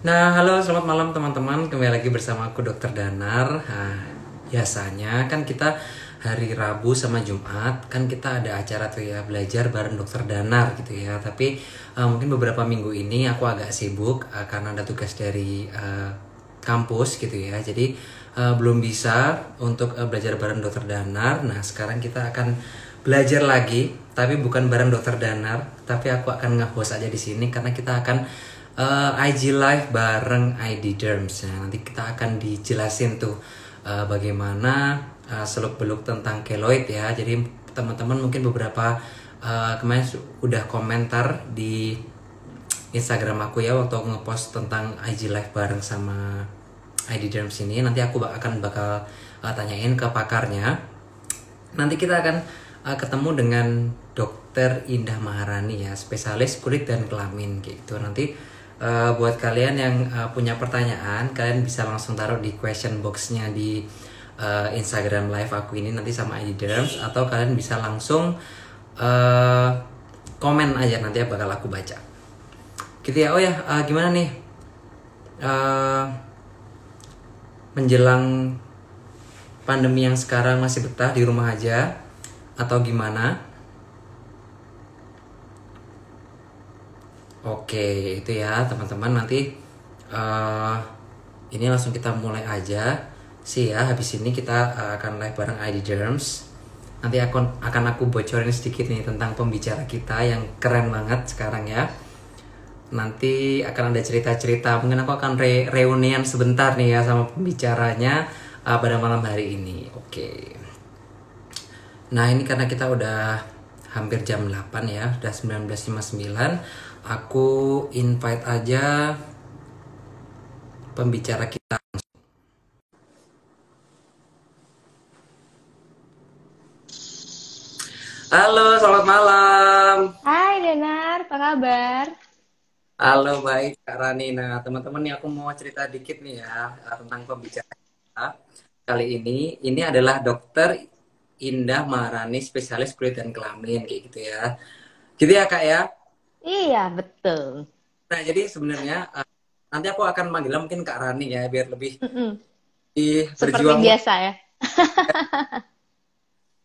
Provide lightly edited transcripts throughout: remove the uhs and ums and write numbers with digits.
Nah, halo, selamat malam teman-teman. Kembali lagi bersama aku Dokter Danar. Nah, biasanya kan kita hari Rabu sama Jumat kan kita ada acara tuh ya, belajar bareng Dokter Danar gitu ya. Tapi mungkin beberapa minggu ini aku agak sibuk karena ada tugas dari kampus gitu ya. Jadi belum bisa untuk belajar bareng Dokter Danar. Nah, sekarang kita akan belajar lagi, tapi bukan bareng Dokter Danar, tapi aku akan nge-host aja di sini karena kita akan IG Live bareng ID Derms. Nah, nanti kita akan dijelasin tuh bagaimana seluk-beluk tentang keloid ya. Jadi teman-teman mungkin beberapa kemarin udah komentar di Instagram aku ya waktu aku ngepost tentang IG Live bareng sama ID Derms ini. Nanti aku akan bakal tanyain ke pakarnya. Nanti kita akan ketemu dengan Dokter Indah Maharani ya, spesialis kulit dan kelamin gitu. Nanti buat kalian yang punya pertanyaan, kalian bisa langsung taruh di question box-nya di Instagram live aku ini nanti sama ID Derms, atau kalian bisa langsung uh, komen aja, nanti bakal aku baca. Gitu ya. Oh ya, gimana nih uh, menjelang pandemi yang sekarang, masih betah di rumah aja atau gimana? Oke, itu ya teman-teman. Nanti uh, ini langsung kita mulai aja sih ya. Habis ini kita akan live bareng ID Derms. Nanti akan aku bocorin sedikit nih tentang pembicara kita yang keren banget sekarang ya. Nanti akan ada cerita-cerita. Mungkin aku akan reunian sebentar nih ya sama pembicaranya pada malam hari ini. Oke. Nah, ini karena kita udah hampir jam 8 ya, udah 19.59. Aku invite aja pembicara kita. Halo, selamat malam. Hai Denar, apa kabar? Halo, baik Kak Rani. Nah, teman-teman nih aku mau cerita dikit nih ya tentang pembicara kita. Kali ini adalah Dokter Indah Maharani, spesialis kulit dan kelamin kayak gitu ya. Gitu ya Kak ya. Iya, betul. Nah, jadi sebenarnya nanti aku akan manggilnya mungkin Kak Rani ya biar lebih Mm-mm. Seperti berjuang. biasa ya.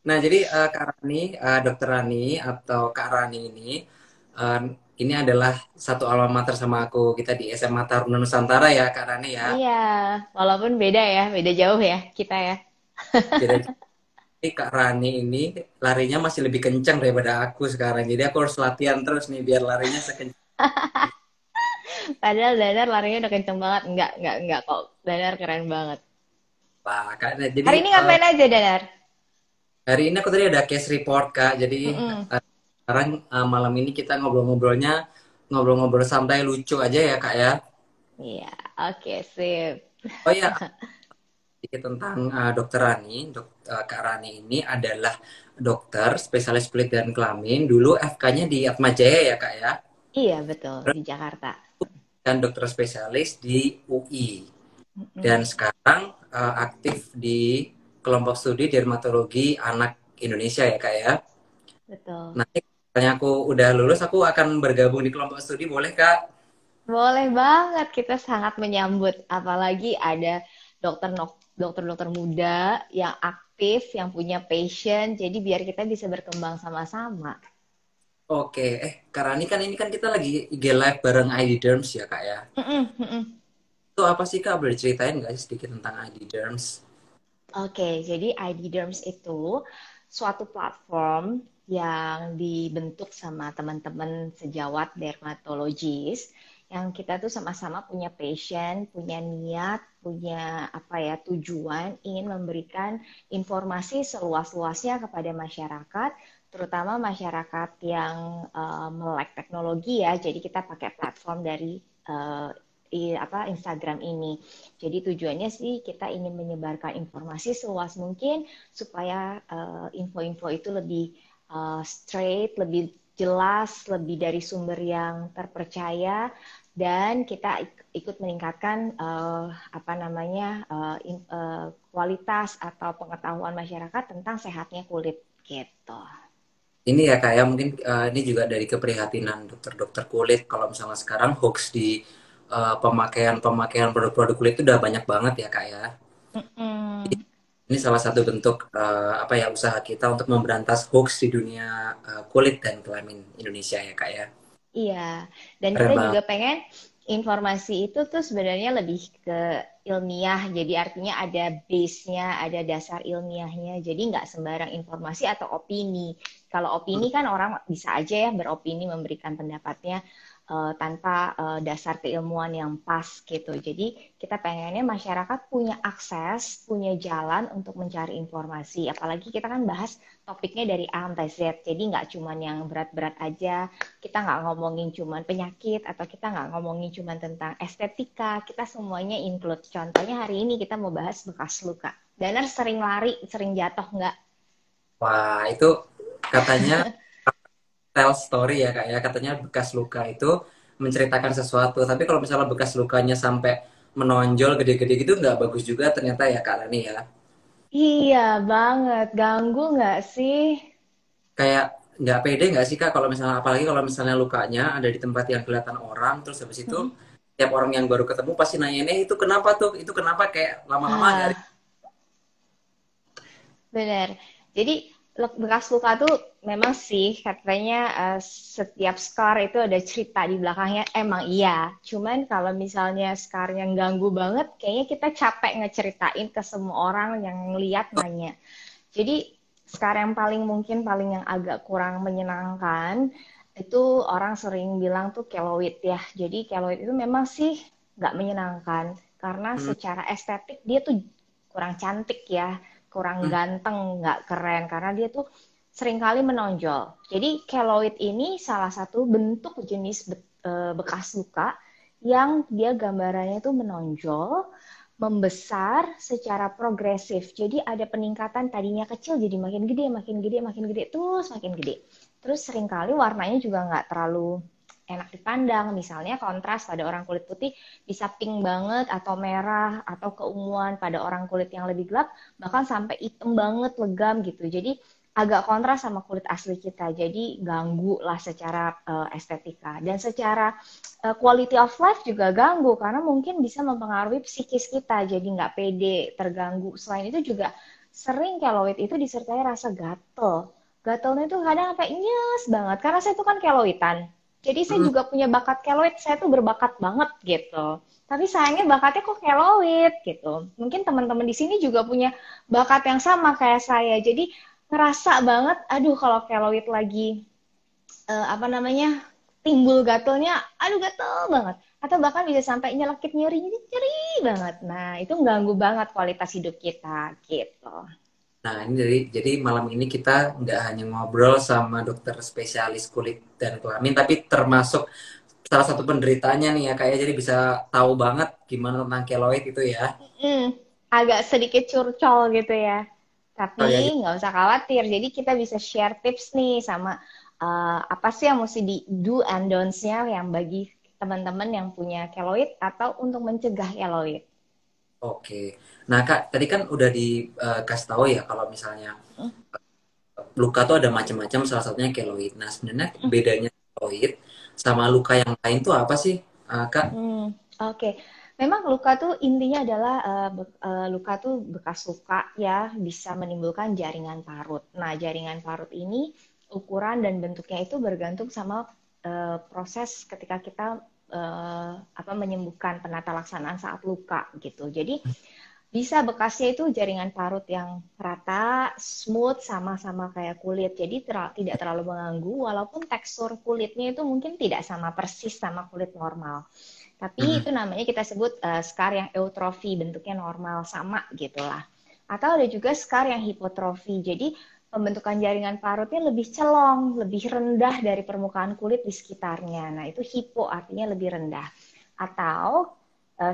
Nah, jadi Kak Rani, Dokter Rani atau Kak Rani eh, ini adalah satu alma mater sama aku. Kita di SMA Taruna Nusantara ya, Kak Rani ya. Iya, walaupun beda ya, beda jauh ya kita ya. Jadi Kak Rani ini larinya masih lebih kencang daripada aku sekarang. Jadi aku harus latihan terus nih biar larinya sekencang. Padahal Danar larinya udah kenceng banget. Enggak kok. Danar keren banget. Kak. Nah, jadi Hari ini ngapain aja Danar? hari ini aku tadi ada case report Kak. Jadi Mm-mm. sekarang malam ini kita ngobrol-ngobrol santai lucu aja ya Kak ya. Iya, oke, sip. Oh ya, sedikit tentang Dokter Rani. Kak Rani ini adalah dokter spesialis kulit dan kelamin. Dulu FK-nya di Atma Jaya ya Kak ya. Iya, betul, di Jakarta. Dan dokter spesialis di UI. Mm-mm. Dan sekarang aktif di kelompok studi dermatologi anak Indonesia ya Kak ya. Betul. Nanti kalau aku udah lulus, aku akan bergabung di kelompok studi, boleh Kak? Boleh banget, kita sangat menyambut. Apalagi ada dokter-dokter muda yang aktif, yang punya passion. Jadi biar kita bisa berkembang sama-sama. Oke, Kak Rani kan ini kan kita lagi IG live bareng ID Derms ya Kak ya. Mm-mm, mm-mm. Itu apa sih Kak? Boleh ceritain nggak sih sedikit tentang ID Derms? Oke, jadi ID Derms itu suatu platform yang dibentuk sama teman-teman sejawat dermatologis yang kita tuh sama-sama punya passion, punya niat, punya apa ya tujuan ingin memberikan informasi seluas-luasnya kepada masyarakat, terutama masyarakat yang melek teknologi ya. Jadi kita pakai platform dari uh, Instagram ini. Jadi tujuannya sih kita ingin menyebarkan informasi seluas mungkin supaya info-info itu lebih straight, lebih jelas, lebih dari sumber yang terpercaya dan kita ikut meningkatkan kualitas atau pengetahuan masyarakat tentang sehatnya kulit gitu. Ini ya Kak ya, mungkin ini juga dari keprihatinan dokter-dokter kulit. Kalau misalnya sekarang hoax di pemakaian produk-produk kulit itu udah banyak banget ya Kak ya. Mm-mm. Ini salah satu bentuk apa ya usaha kita untuk memberantas hoax di dunia kulit dan kelamin Indonesia ya Kak ya. Iya, dan Keren kita banget. juga pengen informasi itu tuh sebenarnya lebih ke ilmiah, jadi artinya ada base-nya, ada dasar ilmiahnya, jadi nggak sembarang informasi atau opini. Kalau opini kan orang bisa aja ya beropini, memberikan pendapatnya tanpa dasar keilmuan yang pas gitu. Jadi kita pengennya masyarakat punya akses, punya jalan untuk mencari informasi. Apalagi kita kan bahas topiknya dari A sampai Z, jadi nggak cuman yang berat-berat aja, kita nggak ngomongin cuman penyakit atau kita nggak ngomongin cuman tentang estetika, kita semuanya include. Contohnya hari ini kita mau bahas bekas luka. Danar sering lari, sering jatuh nggak? Wah, itu katanya tell story ya Kak ya. Katanya bekas luka itu menceritakan sesuatu. Tapi kalau misalnya bekas lukanya sampai menonjol gede-gede gitu nggak bagus juga ternyata ya Kak Rani ya. Iya banget, ganggu nggak sih? Kayak nggak pede nggak sih Kak kalau misalnya apalagi kalau misalnya lukanya ada di tempat yang kelihatan orang terus habis itu tiap orang yang baru ketemu pasti nanya itu kenapa tuh itu kenapa kayak lama-lama nggak Ah, benar. Jadi bekas luka tuh memang sih katanya setiap scar itu ada cerita di belakangnya. Emang iya. Cuman kalau misalnya scarnya ganggu banget, kayaknya kita capek ngeceritain ke semua orang yang ngeliat nanya. Jadi sekarang yang paling mungkin paling yang agak kurang menyenangkan itu orang sering bilang tuh keloid ya. Jadi keloid itu memang sih nggak menyenangkan karena Hmm, secara estetik dia tuh kurang cantik ya, kurang hmm, ganteng, nggak keren karena dia tuh seringkali menonjol. Jadi keloid ini salah satu bentuk jenis bekas luka yang dia gambarannya tuh menonjol, membesar secara progresif. Jadi ada peningkatan tadinya kecil jadi makin gede, makin gede, makin gede, terus makin gede. Terus seringkali warnanya juga nggak terlalu enak dipandang. Misalnya kontras pada orang kulit putih bisa pink banget atau merah atau keunguan pada orang kulit yang lebih gelap bahkan sampai hitam banget legam gitu. Jadi agak kontras sama kulit asli kita. Jadi ganggu lah secara estetika dan secara quality of life juga ganggu karena mungkin bisa mempengaruhi psikis kita jadi nggak pede, terganggu. Selain itu juga sering keloid itu disertai rasa gatel. Gatelnya itu kadang sampai nyes banget karena saya itu kan keloidan. Jadi saya hmm. juga punya bakat keloid, saya tuh berbakat banget gitu. Tapi sayangnya bakatnya kok keloid gitu. Mungkin teman-teman di sini juga punya bakat yang sama kayak saya. Jadi ngerasa banget, aduh kalau keloid lagi apa namanya timbul gatelnya, aduh gatel banget. Atau bahkan bisa sampai nyelekit nyeri, nyeri banget. Nah itu ganggu banget kualitas hidup kita gitu. Nah, ini jadi malam ini kita nggak hanya ngobrol sama dokter spesialis kulit dan kelamin, tapi termasuk salah satu penderitanya nih ya kayak jadi bisa tahu banget gimana tentang keloid itu ya. Agak sedikit curcol gitu ya. Oh ya, Tapi nggak usah khawatir. Jadi kita bisa share tips nih sama apa sih yang mesti di do and don'ts-nya yang bagi teman-teman yang punya keloid atau untuk mencegah keloid. oke. Nah, Kak, tadi kan udah dikasih tahu ya kalau misalnya luka tuh ada macam-macam, salah satunya keloid. Nah, sebenarnya bedanya keloid sama luka yang lain tuh apa sih, Kak? Oke. Okay. Memang luka tuh intinya adalah luka tuh bekas luka ya bisa menimbulkan jaringan parut. Nah, jaringan parut ini ukuran dan bentuknya itu bergantung sama proses ketika kita apa menyembuhkan penata laksanaan saat luka gitu. Jadi bisa bekasnya itu jaringan parut yang rata, smooth, sama-sama kayak kulit. Jadi tidak terlalu mengganggu, walaupun tekstur kulitnya itu mungkin tidak sama persis sama kulit normal. Tapi Mm-mm. itu namanya kita sebut scar yang eutrofi, bentuknya normal, sama gitulah. Atau ada juga scar yang hipotrofi. Jadi pembentukan jaringan parutnya lebih celong, lebih rendah dari permukaan kulit di sekitarnya. Nah itu hipo artinya lebih rendah. Atau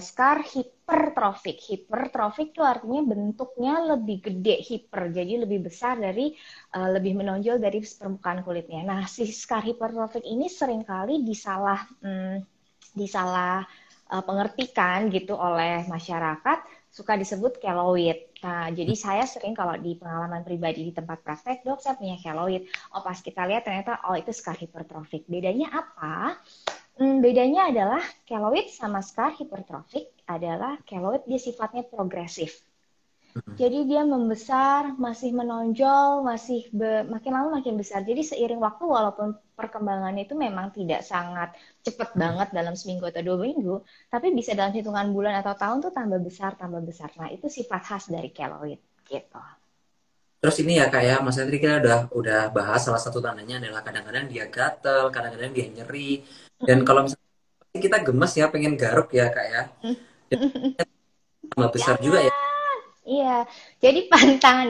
scar hipertrofik. Hipertrofik itu artinya bentuknya lebih gede, hiper, jadi lebih besar dari lebih menonjol dari permukaan kulitnya. Nah, si scar hipertrofik ini seringkali disalah pengertikan gitu oleh masyarakat, suka disebut keloid. Nah, jadi saya sering kalau di pengalaman pribadi di tempat praktek, dok saya punya keloid. Oh pas kita lihat ternyata oh itu scar hipertrofik. Bedanya apa? Bedanya adalah keloid sama scar hipertrofik adalah keloid dia sifatnya progresif. Hmm. Jadi dia membesar, masih menonjol, makin lama makin besar. Jadi seiring waktu walaupun perkembangannya itu memang tidak sangat cepat banget dalam seminggu atau 2 minggu, tapi bisa dalam hitungan bulan atau tahun tuh tambah besar, tambah besar. Nah itu sifat khas dari keloid gitu. Terus ini ya kayak Mas Hendri kita udah bahas salah satu tandanya adalah kadang-kadang dia gatel, kadang-kadang dia nyeri. Dan kalau misalnya kita gemes ya pengen garuk ya kak ya, dan tambah besar juga ya. Jangan. Iya, jadi pantangan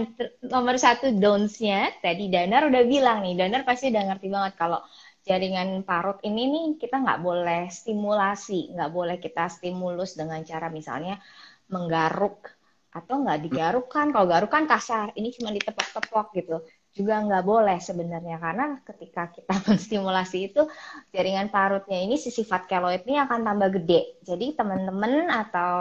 nomor satu don'ts-nya tadi Danar udah bilang nih, Danar pasti udah ngerti banget kalau jaringan parut ini nih kita nggak boleh stimulasi, nggak boleh kita stimulus dengan cara misalnya menggaruk atau nggak digaruk kan, kalau garuk kan kasar, ini cuma ditepok-tepok gitu, juga nggak boleh sebenarnya karena ketika kita menstimulasi itu jaringan parutnya ini si sifat keloid ini akan tambah gede. Jadi teman-teman atau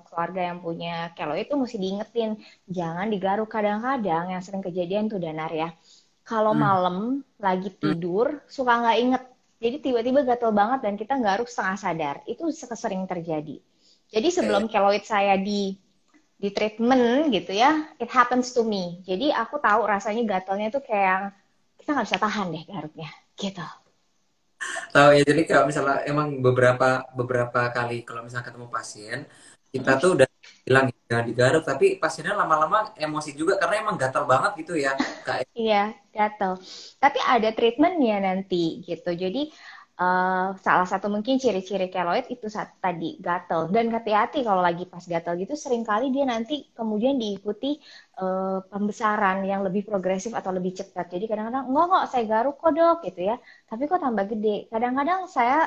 keluarga yang punya keloid itu mesti diingetin, jangan digaruk. Kadang-kadang yang sering kejadian tuh Danar ya, kalau Hmm. malam lagi Hmm. tidur suka nggak inget. Jadi tiba-tiba gatel banget dan kita garuk setengah sadar. Itu sering terjadi. Jadi Oke. sebelum keloid saya di treatment gitu ya, it happens to me. Jadi aku tahu rasanya gatelnya tuh kayak kita nggak bisa tahan deh garuknya, gitu. Tahu ya, jadi kalau misalnya emang beberapa beberapa kali kalau misalnya ketemu pasien, kita tuh udah bilang jangan digaruk, tapi pasiennya lama-lama emosi juga karena emang gatal banget gitu ya kak. Iya, gatel. Tapi ada treatmentnya nanti gitu. Jadi salah satu mungkin ciri-ciri keloid itu tadi gatel. Dan hati-hati kalau lagi pas gatel gitu, seringkali dia nanti kemudian diikuti pembesaran yang lebih progresif atau lebih cepat. Jadi kadang-kadang enggak saya garuk kok dok gitu ya. Tapi kok tambah gede. Kadang-kadang saya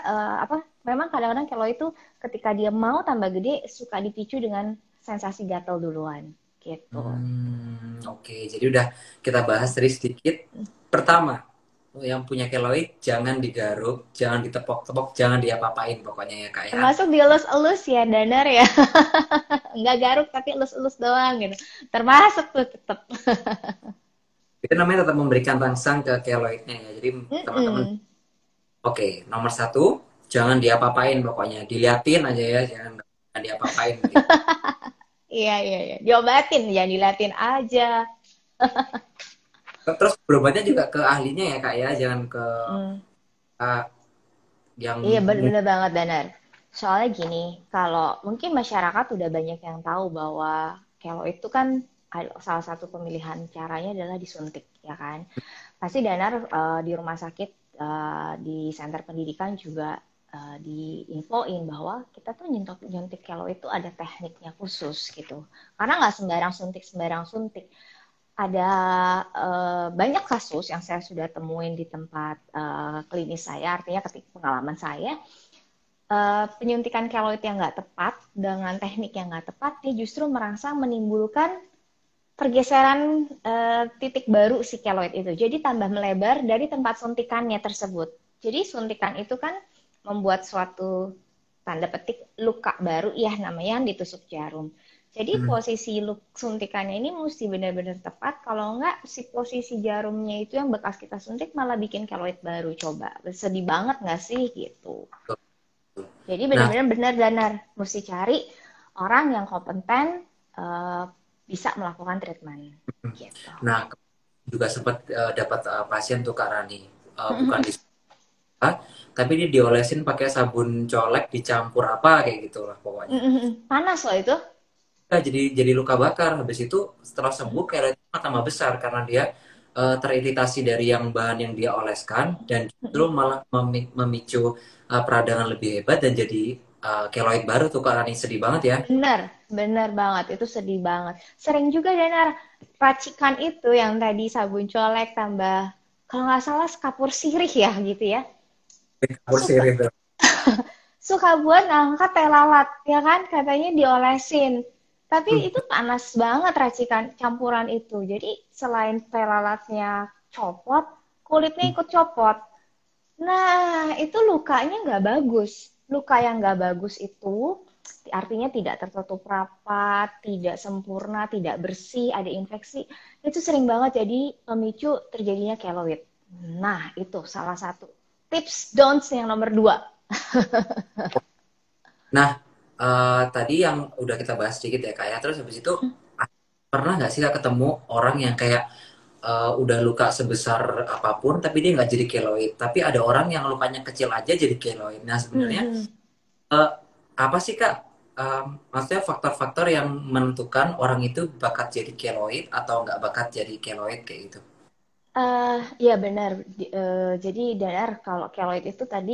memang kadang-kadang keloid itu ketika dia mau tambah gede suka dipicu dengan sensasi gatel duluan gitu. Oke, jadi udah kita bahas tadi sedikit. Pertama, yang punya keloid jangan digaruk, jangan ditepok-tepok, jangan diapa-apain pokoknya ya kak ya. Termasuk dielus-elus ya, Danar ya. Nggak garuk tapi elus-elus doang gitu. Termasuk tuh tetap. Itu namanya tetap memberikan rangsang ke keloidnya ya. Jadi teman-teman, Mm-mm. oke, nomor satu, jangan diapa-apain pokoknya, diliatin aja ya, jangan diapa-apain gitu. Iya, iya, iya. Diobatin, jangan dilatin aja. Terus berobatnya juga ke ahlinya ya kak ya, jangan ke Mm. uh, yang Iya, bener banget, Danar. Soalnya gini, kalau mungkin masyarakat udah banyak yang tahu bahwa keloid itu kan salah satu pemilihan caranya adalah disuntik, ya kan? Pasti Danar di rumah sakit, di center pendidikan juga diinfoin bahwa kita tuh nyuntik keloid itu ada tekniknya khusus gitu. Karena nggak sembarang suntik. Ada banyak kasus yang saya sudah temuin di tempat klinis saya, artinya ketika pengalaman saya, penyuntikan keloid yang nggak tepat dengan teknik yang nggak tepat, dia justru merangsang menimbulkan pergeseran titik baru si keloid itu. Jadi tambah melebar dari tempat suntikannya tersebut. Jadi suntikan itu kan membuat suatu tanda petik luka baru ya namanya yang ditusuk jarum. Jadi Hmm. posisi suntikannya ini mesti benar-benar tepat. Kalau enggak si posisi jarumnya itu yang bekas kita suntik malah bikin keloid baru. Coba sedih banget nggak sih gitu. Jadi Nah, benar-benar benar-benar mesti cari orang yang kompeten uh, bisa melakukan treatment gitu. nah juga sempat dapat pasien tuh Kak Rani. Bukan di spa, tapi dia diolesin pakai sabun colek dicampur apa kayak gitu lah pokoknya. Panas loh itu. Nah, jadi luka bakar. Habis itu setelah sembuh kelet tambah besar karena dia teriritasi dari yang bahan yang dia oleskan dan justru malah memicu peradangan lebih hebat dan jadi keloid baru tuh Kak Rani, sedih banget ya. Bener, bener banget. Itu sedih banget. Sering juga Danar, racikan itu yang tadi sabun colek tambah, kalau nggak salah kapur sirih ya gitu ya. Kapur Suka, sirih tuh. suka buat angkat teh lalat, ya kan? Katanya diolesin. Tapi Hmm. itu panas banget racikan campuran itu. Jadi selain teh lalatnya copot, kulitnya ikut copot. Nah, itu lukanya nggak bagus. Luka yang nggak bagus itu artinya tidak tertutup rapat, tidak sempurna, tidak bersih, ada infeksi. Itu sering banget jadi pemicu terjadinya keloid. Nah, itu salah satu. tips don'ts yang nomor dua. Nah, tadi yang udah kita bahas sedikit ya Kak ya. Terus habis itu pernah nggak sih Kak ketemu orang yang kayak udah luka sebesar apapun tapi dia nggak jadi keloid. Tapi ada orang yang lukanya kecil aja jadi keloid. Nah sebenarnya eh, apa sih Kak? Maksudnya faktor-faktor yang menentukan orang itu bakat jadi keloid atau nggak bakat jadi keloid kayak gitu. Ya benar. Jadi Danar, kalau keloid itu tadi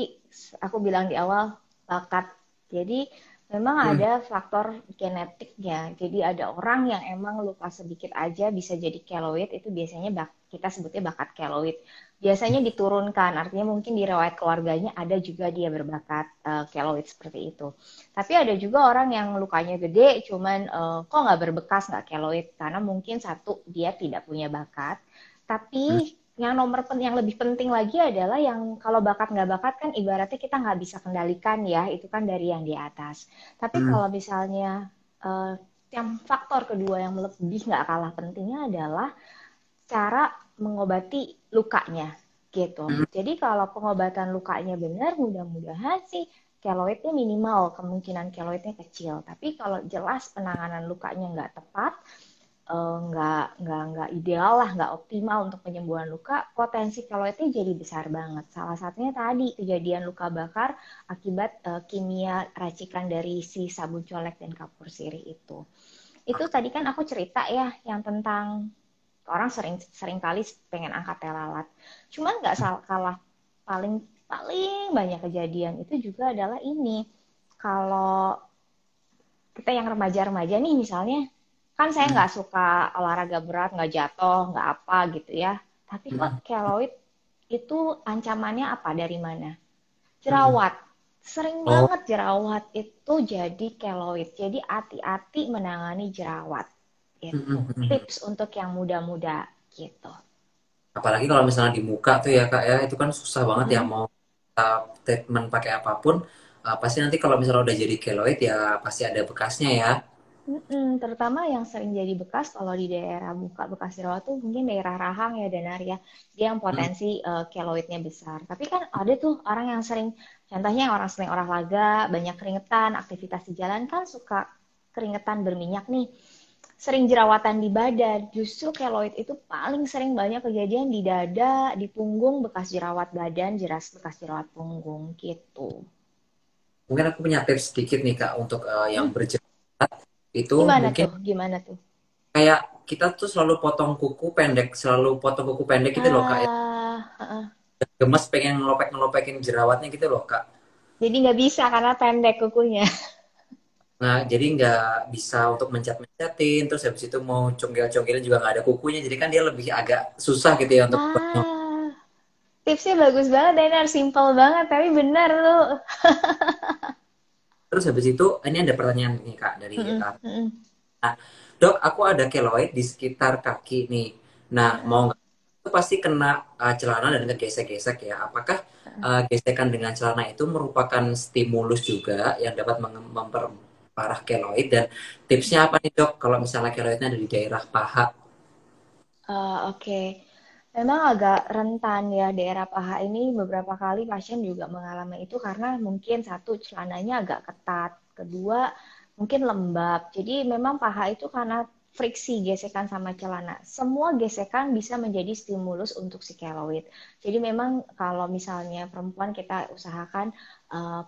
aku bilang di awal bakat. Jadi memang Hmm. ada faktor genetiknya. Jadi ada orang yang emang luka sedikit aja bisa jadi keloid, itu biasanya kita sebutnya bakat keloid. Biasanya diturunkan, artinya mungkin di riwayat keluarganya ada juga dia berbakat keloid seperti itu. Tapi ada juga orang yang lukanya gede, cuman kok nggak berbekas, nggak keloid, karena mungkin satu dia tidak punya bakat, Hmm. tapi yang lebih penting lagi adalah yang kalau bakat nggak bakat kan ibaratnya kita nggak bisa kendalikan ya, itu kan dari yang di atas. Tapi Hmm. kalau misalnya yang faktor kedua yang lebih nggak kalah pentingnya adalah cara mengobati lukanya gitu. Hmm. Jadi kalau pengobatan lukanya benar, mudah-mudahan sih keloidnya minimal, kemungkinan keloidnya kecil. Tapi kalau jelas penanganan lukanya nggak tepat, nggak ideal lah, nggak optimal untuk penyembuhan luka, potensi keloidnya jadi besar banget. Salah satunya tadi kejadian luka bakar akibat kimia racikan dari si sabun colek dan kapur sirih itu. Itu tadi kan aku cerita ya yang tentang orang sering kali pengen angkat teh lalat. Cuman nggak kalah paling paling banyak kejadian itu juga adalah ini. Kalau kita yang remaja-remaja nih misalnya, kan saya Hmm. nggak suka olahraga berat, nggak jatuh, nggak apa gitu ya. Tapi kok Hmm. keloid itu ancamannya apa dari mana? Hmm. Jerawat. Sering Oh. banget jerawat itu jadi keloid. Jadi hati-hati menangani jerawat. Hmm. Itu Hmm. Hmm. tips untuk yang muda-muda gitu. Apalagi kalau misalnya di muka tuh ya Kak ya, itu kan susah banget ya Mm-mm. mau treatment pakai apapun. Pasti nanti kalau misalnya udah jadi keloid ya pasti ada bekasnya ya. Terutama yang sering jadi bekas kalau di daerah muka bekas jerawat tuh mungkin daerah rahang ya Danar ya. Dia yang Hmm. potensi keloidnya besar. Tapi kan ada tuh orang yang sering, contohnya yang orang sering olahraga, banyak keringetan, aktivitas di jalan kan suka keringetan berminyak nih. Sering jerawatan di badan. Justru keloid itu paling sering banyak kejadian di dada, di punggung, bekas jerawat badan, bekas jerawat punggung gitu. Mungkin aku punya tips sedikit nih Kak untuk yang Hmm, berjerawat itu gimana mungkin tuh? Gimana tuh? kayak kita tuh selalu potong kuku pendek, selalu potong kuku pendek gitu loh Kak ya. Heeh. Gemes pengen ngelopek-ngelopekin jerawatnya gitu loh Kak. Jadi nggak bisa karena pendek kukunya. Nah, jadi nggak bisa untuk mencet-mencetin, terus habis itu mau congkel-congkelin juga nggak ada kukunya, jadi kan dia lebih agak susah gitu ya untuk Ah, tipsnya bagus banget, Denar. Simple banget, tapi benar tuh. terus habis itu ini ada pertanyaan nih Kak dari Mm-mm, mm-mm, nah, Dok, aku ada keloid di sekitar kaki nih. Nah, mau mm-mm. nggak itu pasti kena celana dan ngegesek-gesek ya. Apakah gesekan dengan celana itu merupakan stimulus juga yang dapat memperparah keloid dan tipsnya apa nih Dok kalau misalnya keloidnya ada di daerah paha? Oke. Memang agak rentan ya daerah paha ini, beberapa kali pasien juga mengalami itu karena mungkin satu celananya agak ketat, kedua mungkin lembab. Jadi memang paha itu karena friksi gesekan sama celana. Semua gesekan bisa menjadi stimulus untuk si keloid. Jadi memang kalau misalnya perempuan kita usahakan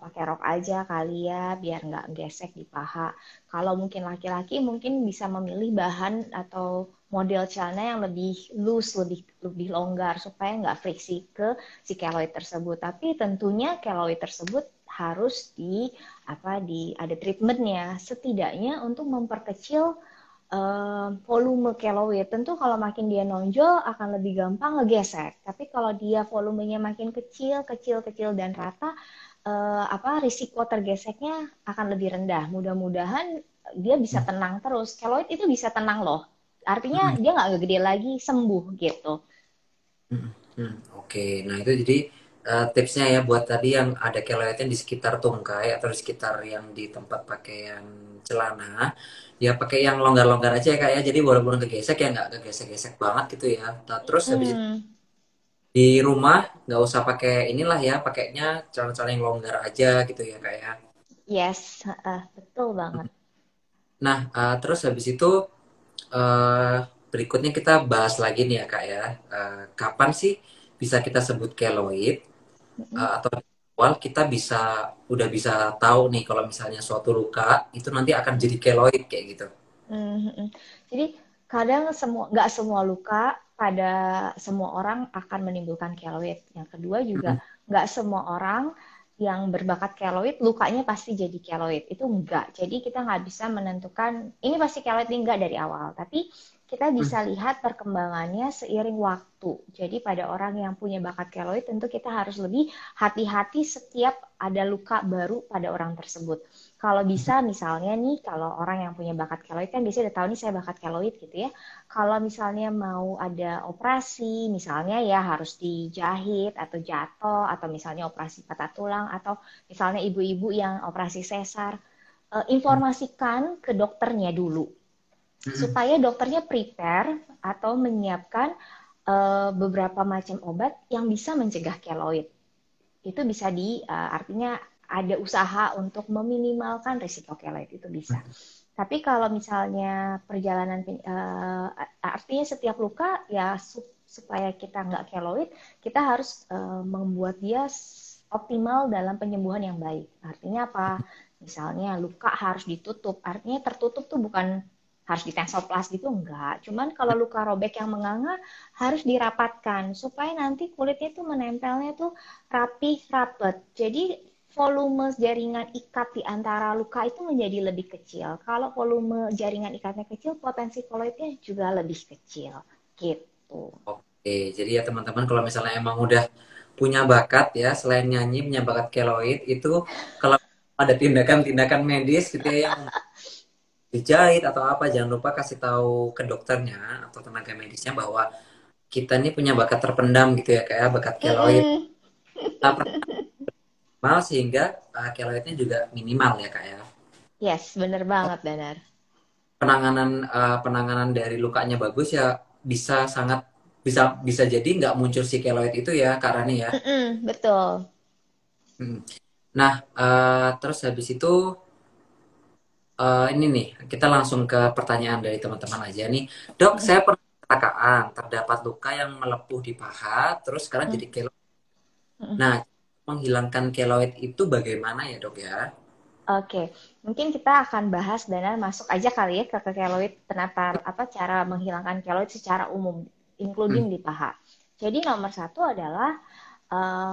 pakai rok aja kali ya biar nggak gesek di paha. Kalau mungkin laki-laki mungkin bisa memilih bahan atau model celana yang lebih loose, lebih lebih longgar supaya nggak friksi ke si keloid tersebut. Tapi tentunya keloid tersebut harus ada treatmentnya setidaknya untuk memperkecil volume keloid. Tentu kalau makin dia nonjol akan lebih gampang ngegesek. Tapi kalau dia volumenya makin kecil, kecil, kecil dan rata, risiko tergeseknya akan lebih rendah. Mudah-mudahan dia bisa tenang terus. Keloid itu bisa tenang loh. Artinya Hmm. dia nggak gede lagi, sembuh gitu. Hmm. Hmm. Oke, nah itu jadi tipsnya ya buat tadi yang ada keloidnya di sekitar tungkai atau di sekitar yang di tempat pakaian celana, ya pakai yang longgar-longgar aja ya kak ya. Jadi walaupun kegesek ya nggak kegesek-gesek banget gitu ya. Nah, terus habis itu Hmm. Di rumah nggak usah pakai inilah ya, pakainya celana-celana yang longgar aja gitu ya kak ya. Yes, betul banget. Nah, terus habis itu eh berikutnya kita bahas lagi nih ya kak ya. Kapan sih bisa kita sebut keloid, Mm-mm. atau di awal kita udah bisa tahu nih kalau misalnya suatu luka itu nanti akan jadi keloid kayak gitu. Mhm. Jadi kadang nggak semua luka pada semua orang akan menimbulkan keloid. Yang kedua juga Mm-mm. nggak semua orang yang berbakat keloid lukanya pasti jadi keloid. Itu enggak. Jadi kita nggak bisa menentukan ini pasti keloid ini enggak dari awal. Tapi kita bisa lihat perkembangannya seiring waktu. Jadi pada orang yang punya bakat keloid tentu kita harus lebih hati-hati setiap ada luka baru pada orang tersebut. Kalau bisa misalnya nih, kalau orang yang punya bakat keloid kan biasanya udah tahu nih saya bakat keloid gitu ya. Kalau misalnya mau ada operasi, misalnya ya harus dijahit atau jatuh, atau misalnya operasi patah tulang, atau misalnya ibu-ibu yang operasi sesar, informasikan ke dokternya dulu. Mm-mm. Supaya dokternya prepare atau menyiapkan beberapa macam obat yang bisa mencegah keloid itu bisa artinya ada usaha untuk meminimalkan risiko keloid itu bisa. Tapi kalau misalnya perjalanan artinya setiap luka ya supaya kita nggak keloid, kita harus membuat dia optimal dalam penyembuhan yang baik. Artinya apa? Misalnya luka harus ditutup. Artinya tertutup tuh bukan harus ditensoplas gitu enggak. Cuman kalau luka robek yang menganga harus dirapatkan supaya nanti kulitnya tuh menempelnya tuh rapi, rapet. Jadi volume jaringan ikat di antara luka itu menjadi lebih kecil. Kalau volume jaringan ikatnya kecil, potensi koloidnya juga lebih kecil. Gitu. Oke, jadi ya teman-teman kalau misalnya emang udah punya bakat ya, selain nyanyi punya bakat keloid itu kalau ada tindakan-tindakan medis gitu ya yang dijahit atau apa, jangan lupa kasih tahu ke dokternya atau tenaga medisnya bahwa kita ini punya bakat terpendam gitu ya kayak bakat keloid. Mm-mm. Apa minimal sehingga keloidnya juga minimal ya kak ya. Yes, bener banget, Danar. Penanganan dari lukanya bagus ya bisa sangat bisa bisa jadi nggak muncul si keloid itu ya Kak Rani ya. Mm-mm, betul. Hmm. Nah, terus habis itu ini nih kita langsung ke pertanyaan dari teman-teman aja nih. Dok, saya pernah kecelakaan, terdapat luka yang melepuh di paha, terus sekarang jadi keloid. Mm-mm. Nah, menghilangkan keloid itu bagaimana ya dok ya? Oke, mungkin kita akan bahas dan masuk aja kali ya ke keloid kenapa apa cara menghilangkan keloid secara umum, Hmm. including di paha. Jadi nomor satu adalah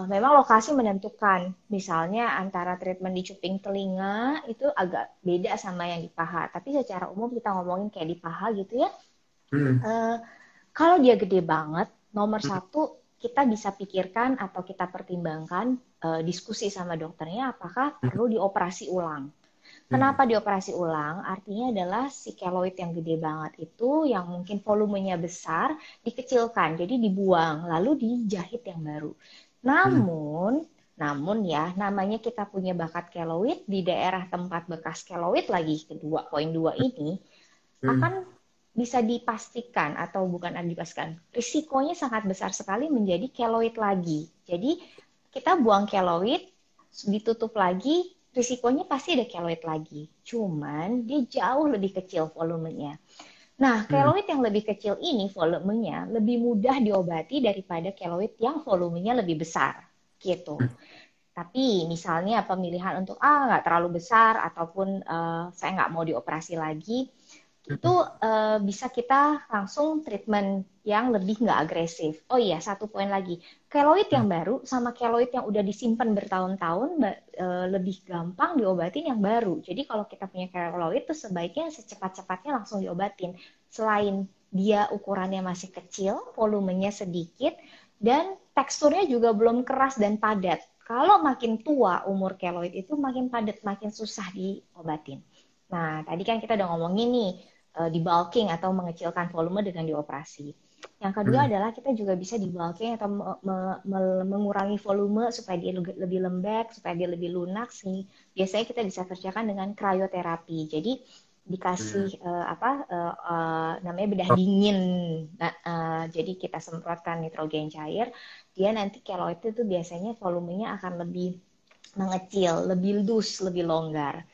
memang lokasi menentukan. Misalnya antara treatment di cuping telinga itu agak beda sama yang di paha. Tapi secara umum kita ngomongin kayak di paha gitu ya. Hmm. Eh, Kalau dia gede banget, nomor satu kita bisa pikirkan atau kita pertimbangkan diskusi sama dokternya apakah Hmm. perlu dioperasi ulang. Hmm. Kenapa dioperasi ulang? Artinya adalah si keloid yang gede banget itu yang mungkin volumenya besar dikecilkan, jadi dibuang lalu dijahit yang baru. Hmm. Namun, namun ya namanya kita punya bakat keloid di daerah tempat bekas keloid lagi kedua poin dua ini Hmm. akan bisa dipastikan atau bukan dipastikan risikonya sangat besar sekali menjadi keloid lagi. Jadi kita buang keloid ditutup lagi risikonya pasti ada keloid lagi. Cuman dia jauh lebih kecil volumenya. Nah, Hmm. keloid yang lebih kecil ini volumenya lebih mudah diobati daripada keloid yang volumenya lebih besar. Gitu. Tapi misalnya pemilihan untuk nggak terlalu besar ataupun saya nggak mau dioperasi lagi, itu Hmm. bisa kita langsung treatment yang lebih nggak agresif. Oh iya, satu poin lagi. Keloid Hmm. yang baru sama keloid yang udah disimpan bertahun-tahun lebih gampang diobatin yang baru. Jadi kalau kita punya keloid itu sebaiknya secepat-cepatnya langsung diobatin. Selain dia ukurannya masih kecil, volumenya sedikit, dan teksturnya juga belum keras dan padat. Kalau makin tua umur keloid itu makin padat, makin susah diobatin. Nah, tadi kan kita udah ngomongin nih debulking atau mengecilkan volume dengan dioperasi. Yang kedua Hmm. adalah kita juga bisa debulking atau mengurangi volume supaya dia lebih lembek, supaya dia lebih lunak sih. Biasanya kita bisa kerjakan dengan krioterapi. Jadi dikasih Hmm. namanya bedah dingin. Nah, jadi kita semprotkan nitrogen cair, dia nanti keloid itu biasanya volumenya akan lebih mengecil, lebih loose, lebih longgar.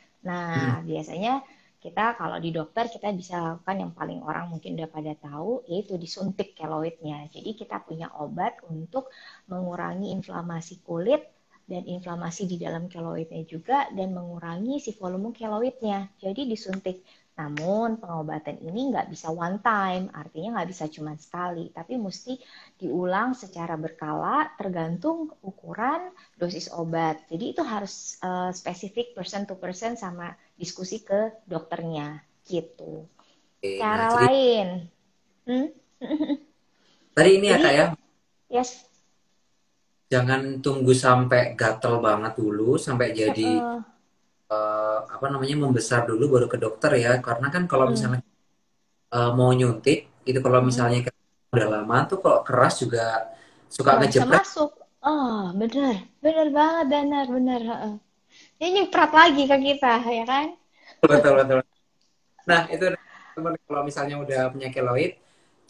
Hmm. Nah, biasanya kita kalau di dokter kita bisa lakukan yang paling orang mungkin udah pada tahu, yaitu disuntik keloidnya. Jadi kita punya obat untuk mengurangi inflamasi kulit dan inflamasi di dalam keloidnya juga dan mengurangi si volume keloidnya. Jadi disuntik. Namun pengobatan ini nggak bisa one time, artinya nggak bisa cuma sekali, tapi mesti diulang secara berkala tergantung ukuran dosis obat. Jadi itu harus spesifik person to person sama diskusi ke dokternya gitu. Oke, nah Cara jadi lain, hmm? tadi ini ya kak ya, Jadi yes, jangan tunggu sampai gatel banget dulu, sampai jadi apa namanya membesar dulu baru ke dokter ya. Karena kan kalau misalnya mau nyuntik, itu kalau misalnya udah lama tuh kalau keras juga suka nggak bisa ngejepret. masuk. Oh, bener, bener banget, bener, bener. Ini nyiprat lagi ke kita, ya kan? Betul, betul. Nah, itu teman kalau misalnya udah punya keloid,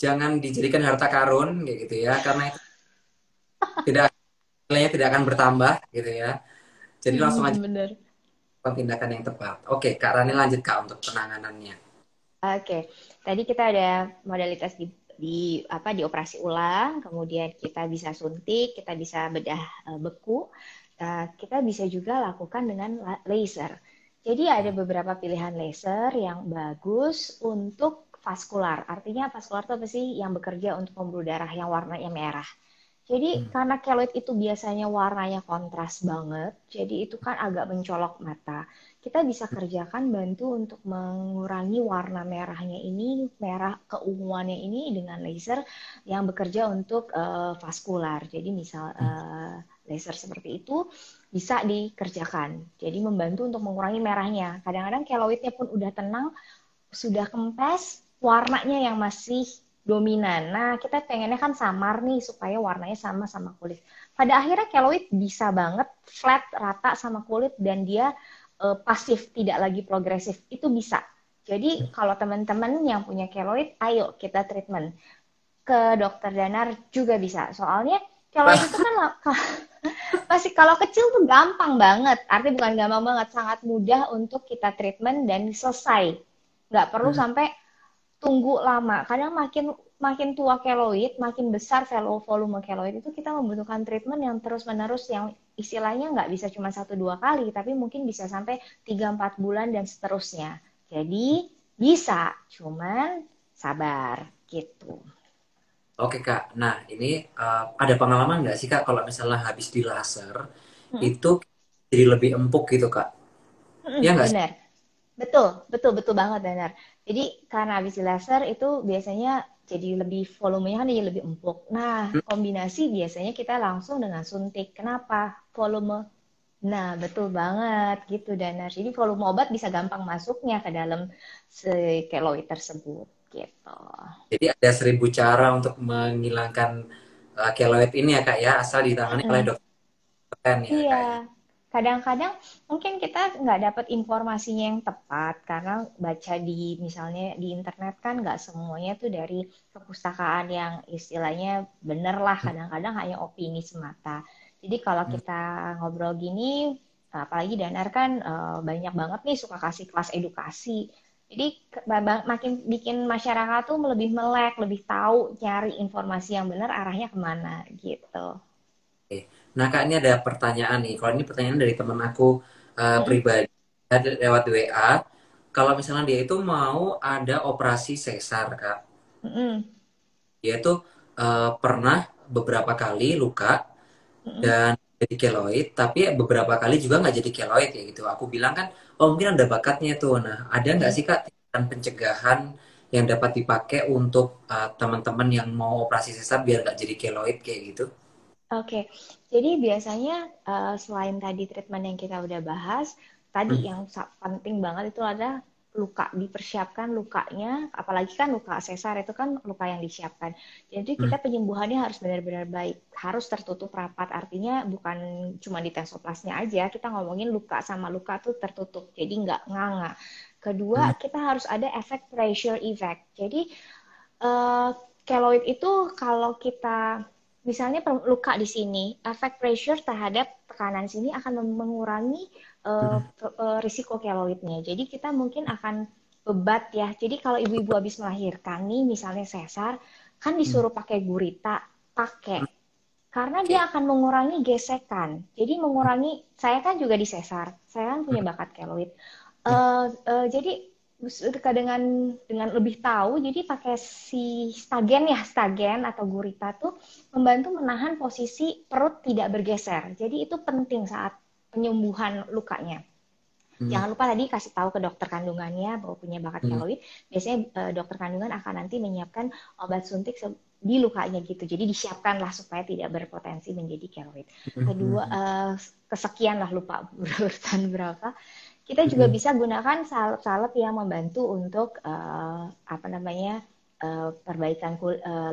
jangan dijadikan harta karun kayak gitu ya, karena itu tidak nilainya tidak akan bertambah gitu ya. Jadi langsung aja Bener. lakukan tindakan yang tepat. Oke, Kak Rani lanjut Kak untuk penanganannya. Oke, tadi kita ada modalitas di operasi ulang, kemudian kita bisa suntik, kita bisa bedah beku, kita bisa juga lakukan dengan laser. Jadi ada beberapa pilihan laser yang bagus untuk vaskular. Artinya vaskular itu apa sih? Yang bekerja untuk pembuluh darah yang warnanya merah. Jadi Hmm. karena keloid itu biasanya warnanya kontras banget, jadi itu kan agak mencolok mata. Kita bisa kerjakan bantu untuk mengurangi warna merahnya ini, merah keunguannya ini dengan laser yang bekerja untuk vaskular. Jadi misal laser seperti itu bisa dikerjakan. Jadi membantu untuk mengurangi merahnya. Kadang-kadang keloidnya pun udah tenang, sudah kempes, warnanya yang masih dominan. Nah, kita pengennya kan samar nih supaya warnanya sama sama kulit. Pada akhirnya keloid bisa banget flat rata sama kulit dan dia pasif, tidak lagi progresif. Itu bisa. Jadi kalau teman-teman yang punya keloid, ayo kita treatment. Ke dokter Danar juga bisa. Soalnya keloid itu kan masih kalau kecil tuh gampang banget. Artinya bukan gampang banget, sangat mudah untuk kita treatment dan selesai. Nggak perlu Hmm. sampai tunggu lama. Kadang makin makin tua keloid, makin besar volume keloid itu kita membutuhkan treatment yang terus-menerus yang istilahnya nggak bisa cuma satu dua kali, tapi mungkin bisa sampai 3-4 bulan dan seterusnya. Jadi bisa, cuman sabar gitu. Oke Kak, nah ini ada pengalaman nggak sih Kak kalau misalnya habis di laser Hmm? itu jadi lebih empuk gitu Kak? Ya nggak sih? Benar. Betul, betul, betul banget benar. Jadi karena habis di laser itu biasanya jadi lebih volumenya kan jadi lebih empuk. Nah, Hmm. kombinasi biasanya kita langsung dengan suntik. Kenapa? Volume. Nah, betul banget gitu Danar. Jadi volume obat bisa gampang masuknya ke dalam si keloid tersebut gitu. Jadi ada 1000 cara untuk menghilangkan keloid ini ya Kak ya, asal ditangani oleh Mm-mm. dokter ya Iya, Kak ya. kadang-kadang mungkin kita nggak dapat informasinya yang tepat karena baca di misalnya di internet kan nggak semuanya tuh dari perpustakaan yang istilahnya bener lah, kadang-kadang hanya opini semata. Jadi kalau Hmm. kita ngobrol gini, apalagi Danar kan banyak banget nih suka kasih kelas edukasi. Jadi makin bikin masyarakat tuh lebih melek, lebih tahu nyari informasi yang benar arahnya kemana gitu. Oke. Nah Kak ini ada pertanyaan nih. Kalau ini pertanyaan dari teman aku Mm-mm. pribadi lewat WA. Kalau misalnya dia itu mau ada operasi sesar Kak, Mm-mm. dia itu pernah beberapa kali luka Mm-mm. dan jadi keloid, tapi beberapa kali juga nggak jadi keloid ya gitu. Aku bilang kan, oh mungkin ada bakatnya tuh. Nah, ada nggak Mm-mm. sih Kak tindakan pencegahan yang dapat dipakai untuk teman-teman yang mau operasi sesar biar nggak jadi keloid kayak gitu? Oke, jadi biasanya selain tadi treatment yang kita udah bahas, tadi Hmm. yang penting banget itu ada luka, dipersiapkan lukanya, apalagi kan luka sesar itu kan luka yang disiapkan. Jadi Hmm. kita penyembuhannya harus benar-benar baik, harus tertutup rapat. Artinya bukan cuma di tesoplasnya aja, kita ngomongin luka sama luka tuh tertutup, jadi nggak nganga. Kedua, kita harus ada efek pressure effect. Jadi eh, keloid itu kalau kita misalnya luka di sini, efek pressure terhadap tekanan sini akan mengurangi risiko keloidnya. Jadi kita mungkin akan bebat ya. Jadi kalau ibu-ibu habis melahirkan nih, misalnya sesar, kan disuruh pakai gurita, pakai. Karena dia Oke. akan mengurangi gesekan. Jadi mengurangi, saya kan juga di sesar, saya kan punya bakat keloid. Jadi dengan lebih tahu, jadi pakai si stagen ya, stagen atau gurita tuh membantu menahan posisi perut tidak bergeser. Jadi itu penting saat penyembuhan lukanya. Hmm. Jangan lupa tadi kasih tahu ke dokter kandungannya bahwa punya bakat Hmm. keloid. Biasanya dokter kandungan akan nanti menyiapkan obat suntik di lukanya gitu. Jadi disiapkanlah supaya tidak berpotensi menjadi keloid. Kedua, Hmm. kesekian lah lupa berurutan berapa. Kita juga Hmm. bisa gunakan salep-salep yang membantu untuk apa namanya perbaikan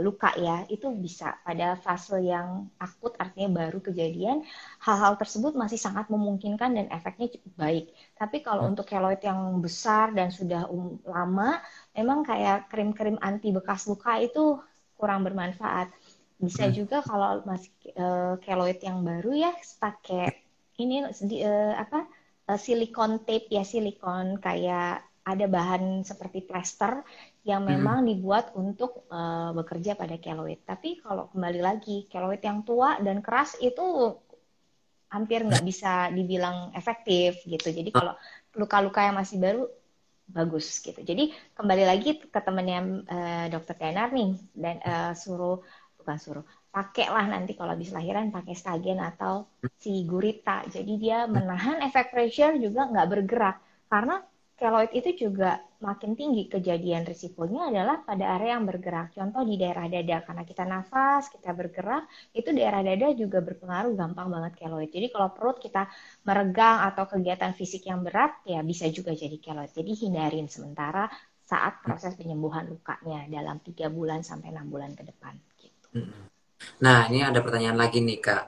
luka ya. Itu bisa pada fase yang akut artinya baru kejadian, hal-hal tersebut masih sangat memungkinkan dan efeknya cukup baik. Tapi kalau untuk keloid yang besar dan sudah lama, memang kayak krim-krim anti bekas luka itu kurang bermanfaat. Bisa Hmm. juga kalau masih keloid yang baru ya pakai ini apa silikon tape ya, silikon kayak ada bahan seperti plester yang Hmm. memang dibuat untuk bekerja pada keloid. Tapi kalau kembali lagi keloid yang tua dan keras itu hampir nggak bisa dibilang efektif gitu. Jadi kalau luka-luka yang masih baru bagus gitu. Jadi kembali lagi ke temennya dokter Tenar nih dan suruh bukan suruh pakailah nanti kalau habis lahiran pakai stagen atau si gurita. Jadi dia menahan efek pressure juga nggak bergerak karena keloid itu juga makin tinggi kejadian risikonya adalah pada area yang bergerak. Contoh di daerah dada karena kita nafas, kita bergerak, itu daerah dada juga berpengaruh gampang banget keloid. Jadi kalau perut kita meregang atau kegiatan fisik yang berat ya bisa juga jadi keloid. Jadi hindarin sementara saat proses penyembuhan lukanya dalam 3 bulan sampai 6 bulan ke depan gitu. Hmm. Nah, ini ada pertanyaan lagi nih, Kak.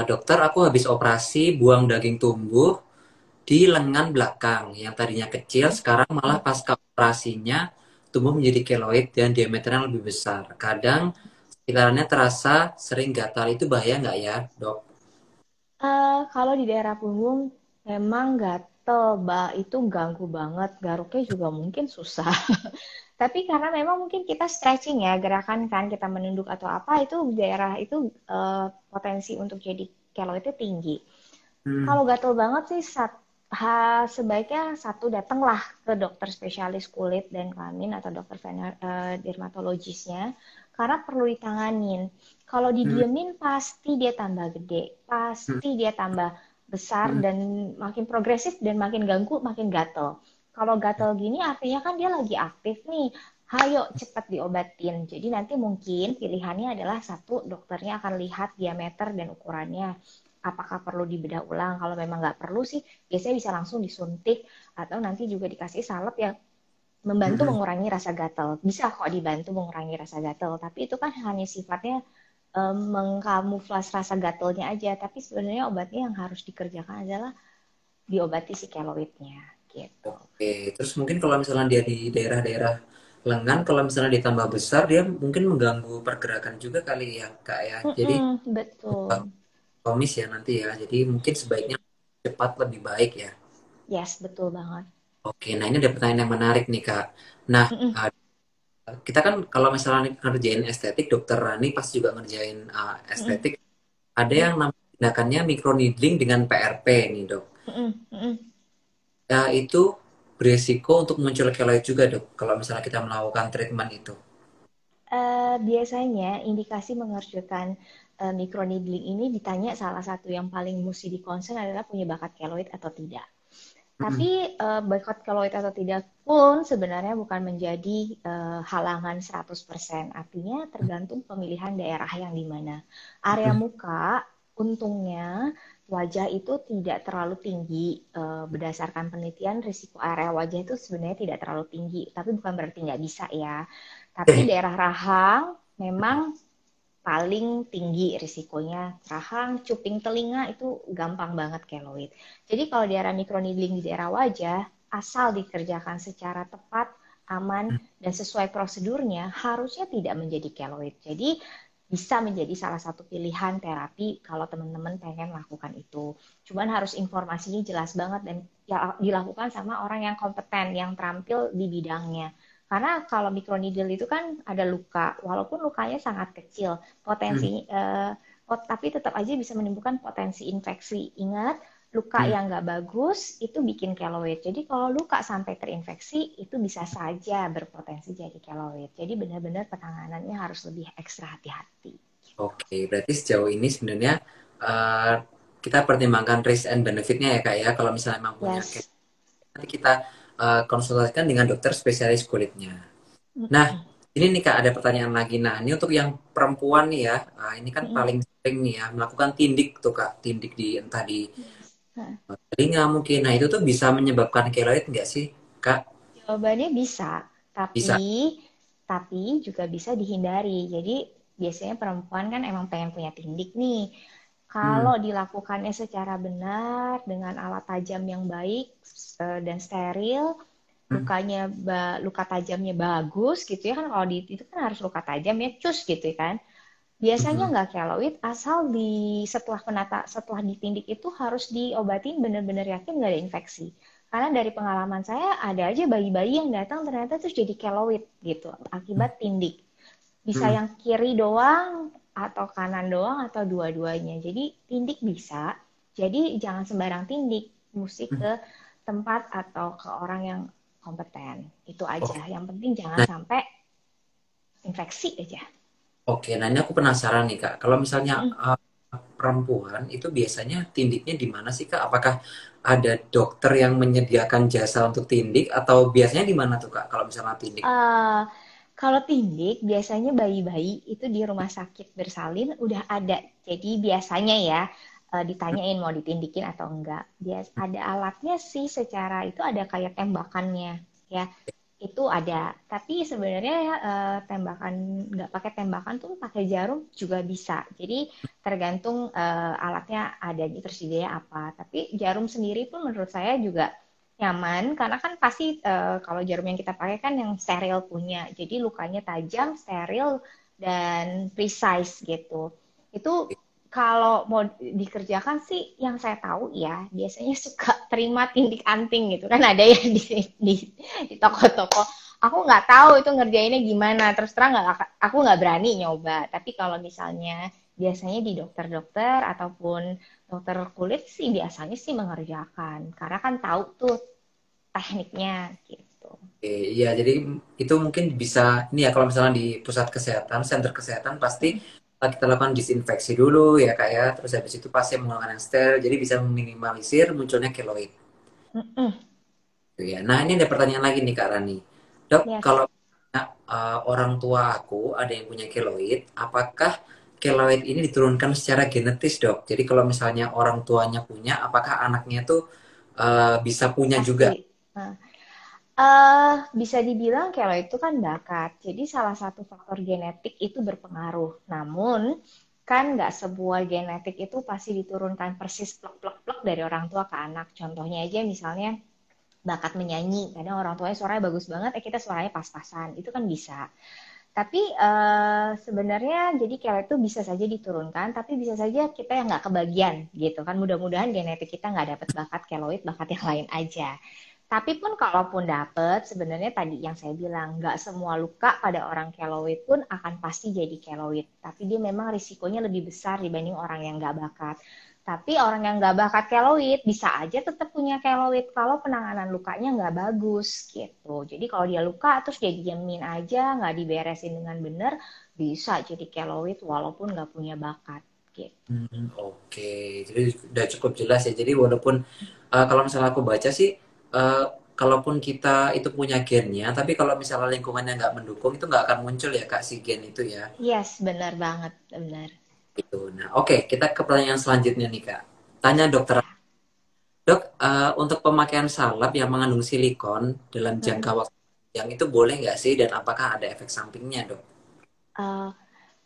Dokter, aku habis operasi buang daging tumbuh di lengan belakang. Yang tadinya kecil, sekarang malah pasca operasinya tumbuh menjadi keloid dan diameternya lebih besar. Kadang sekitarannya terasa sering gatal. Itu bahaya nggak ya, dok? Kalau di daerah punggung memang gatel, itu ganggu banget. Garuknya juga mungkin susah. Tapi karena memang mungkin kita stretching ya, gerakan kan kita menunduk atau apa itu daerah itu potensi untuk jadi keloid itu tinggi. Hmm. Kalau gatel banget sih sebaiknya satu datanglah ke dokter spesialis kulit dan kelamin atau dokter dermatologisnya karena perlu ditanganin. Kalau Hmm. didiemin pasti dia tambah gede, Hmm. pasti dia tambah besar Hmm. dan makin progresif dan makin ganggu, makin gatel. Kalau gatel gini artinya kan dia lagi aktif nih. Hayo cepat diobatin. Jadi nanti mungkin pilihannya adalah satu dokternya akan lihat diameter dan ukurannya apakah perlu dibedah ulang. Kalau memang nggak perlu sih, biasanya bisa langsung disuntik atau nanti juga dikasih salep yang membantu Hmm. mengurangi rasa gatal. Bisa kok dibantu mengurangi rasa gatal, tapi itu kan hanya sifatnya mengkamuflas rasa gatalnya aja. Tapi sebenarnya obatnya yang harus dikerjakan adalah diobati si keloidnya gitu. Oke, terus mungkin kalau misalnya dia di daerah-daerah lengan, kalau misalnya ditambah besar, dia mungkin mengganggu pergerakan juga kali ya, Kak ya. Jadi Betul. komis ya nanti ya. Jadi mungkin sebaiknya cepat lebih baik ya. Yes, betul banget. Oke, nah ini ada pertanyaan yang menarik nih Kak. Nah, uh, kita kan kalau misalnya ngerjain estetik, dokter Rani pasti juga ngerjain estetik. Ada yang namanya tindakannya microneedling dengan PRP nih dok. Ya, itu beresiko untuk muncul keloid juga dok. Kalau misalnya kita melakukan treatment itu. Biasanya indikasi mengerjakan microneedling ini ditanya salah satu yang paling mesti di-concern adalah punya bakat keloid atau tidak. Mm-mm. Tapi bakat keloid atau tidak pun sebenarnya bukan menjadi halangan 100%. Artinya tergantung pemilihan daerah yang di mana. Area Mm-mm. muka, untungnya wajah itu tidak terlalu tinggi. Berdasarkan penelitian, risiko area wajah itu sebenarnya tidak terlalu tinggi. Tapi bukan berarti nggak bisa ya. Tapi daerah rahang memang paling tinggi risikonya. Rahang, cuping telinga itu gampang banget keloid. Jadi kalau daerah microneedling di daerah wajah, asal dikerjakan secara tepat, aman, dan sesuai prosedurnya, harusnya tidak menjadi keloid. Jadi bisa menjadi salah satu pilihan terapi kalau teman-teman pengen lakukan itu. Cuman harus informasinya jelas banget dan ya, dilakukan sama orang yang kompeten, yang terampil di bidangnya. Karena kalau microneedle itu kan ada luka, walaupun lukanya sangat kecil, Hmm. potensi tapi tetap aja bisa menimbulkan potensi infeksi. Ingat, luka Hmm. yang nggak bagus itu bikin keloid. Jadi kalau luka sampai terinfeksi itu bisa saja berpotensi jadi keloid. Jadi benar-benar penanganannya harus lebih ekstra hati-hati. Oke, berarti sejauh ini sebenarnya eh, kita pertimbangkan risk and benefitnya ya kak ya. Kalau misalnya memang punya Yes. nanti kita konsultasikan dengan dokter spesialis kulitnya. Nah, ini nih kak ada pertanyaan lagi. Nah, ini untuk yang perempuan nih ya, ini kan paling sering nih ya melakukan tindik tuh kak, tindik di entah di Yes. Nah, telinga mungkin. Nah, itu tuh bisa menyebabkan keloid nggak sih kak? jawabannya bisa, Bisa. tapi juga bisa dihindari. Jadi biasanya perempuan kan emang pengen punya tindik nih. Hmm. Kalau dilakukannya secara benar dengan alat tajam yang baik dan steril, Hmm. luka tajamnya bagus gitu ya kan, kalau itu kan harus luka tajam ya, cus gitu ya kan. Biasanya Hmm. nggak keloid asal setelah ditindik itu harus diobatin benar-benar yakin nggak ada infeksi. Karena dari pengalaman saya ada aja bayi-bayi yang datang ternyata terus jadi keloid gitu Hmm. akibat tindik. Bisa Hmm. yang kiri doang atau kanan doang atau dua-duanya. Jadi tindik bisa. Jadi jangan sembarang tindik, mesti Hmm. ke tempat atau ke orang yang kompeten. Itu aja. Oke. Yang penting jangan Nah, sampai infeksi aja. oke. Nah, ini aku penasaran nih kak. Kalau misalnya Mm-mm. perempuan itu biasanya tindiknya di mana sih kak? Apakah ada dokter yang menyediakan jasa untuk tindik atau biasanya di mana tuh kak? Kalau misalnya tindik. Eh, kalau tindik biasanya bayi-bayi itu di rumah sakit bersalin udah ada. Jadi biasanya ya ditanyain mau ditindikin atau enggak. Ada alatnya sih, secara itu ada kayak tembakannya ya. Itu ada. Tapi sebenarnya ya, tembakan nggak pakai tembakan tuh pakai jarum juga bisa. Jadi tergantung alatnya ada tersedia apa. Tapi jarum sendiri pun menurut saya juga nyaman karena kan pasti kalau jarum yang kita pakai kan yang steril punya. Jadi lukanya tajam, steril dan precise gitu. Itu kalau mau dikerjakan sih yang saya tahu ya biasanya suka terima tindik anting gitu kan, ada ya di, di toko-toko. Aku nggak tahu itu ngerjainnya gimana. Terus terang nggak, aku nggak berani nyoba. Tapi kalau misalnya biasanya di dokter-dokter ataupun dokter kulit sih biasanya sih mengerjakan. Karena kan tahu tuh tekniknya gitu. Oke, iya, jadi itu mungkin bisa ini ya kalau misalnya di pusat kesehatan, center kesehatan pasti kita lakukan disinfeksi dulu ya kak ya. Terus habis itu pasien menggunakan yang steril, jadi bisa meminimalisir munculnya keloid. Mm-mm. Gitu ya. Nah ini ada pertanyaan lagi nih Kak Rani. Dok, kalau Yes. orang tua aku ada yang punya keloid, apakah keloid ini diturunkan secara genetis dok? Jadi kalau misalnya orang tuanya punya, apakah anaknya tuh bisa punya juga? Pasti. Nah, bisa dibilang kalau itu kan bakat. Jadi salah satu faktor genetik itu berpengaruh. Namun kan nggak sebuah genetik itu pasti diturunkan persis plek-plek-plek dari orang tua ke anak. Contohnya aja misalnya bakat menyanyi. Kadang orang tuanya suaranya bagus banget, kita suaranya pas-pasan. Itu kan bisa. Tapi sebenarnya jadi keloid itu bisa saja diturunkan, tapi bisa saja kita yang nggak kebagian gitu kan. Mudah-mudahan genetik kita nggak dapat bakat keloid, bakat yang lain aja. Tapi pun kalaupun dapet, sebenarnya tadi yang saya bilang, nggak semua luka pada orang keloid pun akan pasti jadi keloid. Tapi dia memang risikonya lebih besar dibanding orang yang nggak bakat. Tapi orang yang nggak bakat keloid bisa aja tetap punya keloid kalau penanganan lukanya nggak bagus gitu. Jadi kalau dia luka terus dia diemin aja, nggak diberesin dengan benar, bisa jadi keloid walaupun nggak punya bakat gitu. Oke, jadi udah cukup jelas ya. Jadi walaupun kalau misalnya aku baca sih, eh, kalaupun kita itu punya gennya, tapi kalau misalnya lingkungannya nggak mendukung, itu nggak akan muncul ya Kak si gen itu ya. Yes, benar banget, benar. Itu. Nah, oke, kita ke pertanyaan selanjutnya nih Kak. Tanya dokter. Ya. Dok, untuk pemakaian salep yang mengandung silikon dalam jangka waktu yang itu boleh nggak sih dan apakah ada efek sampingnya, dok? Uh,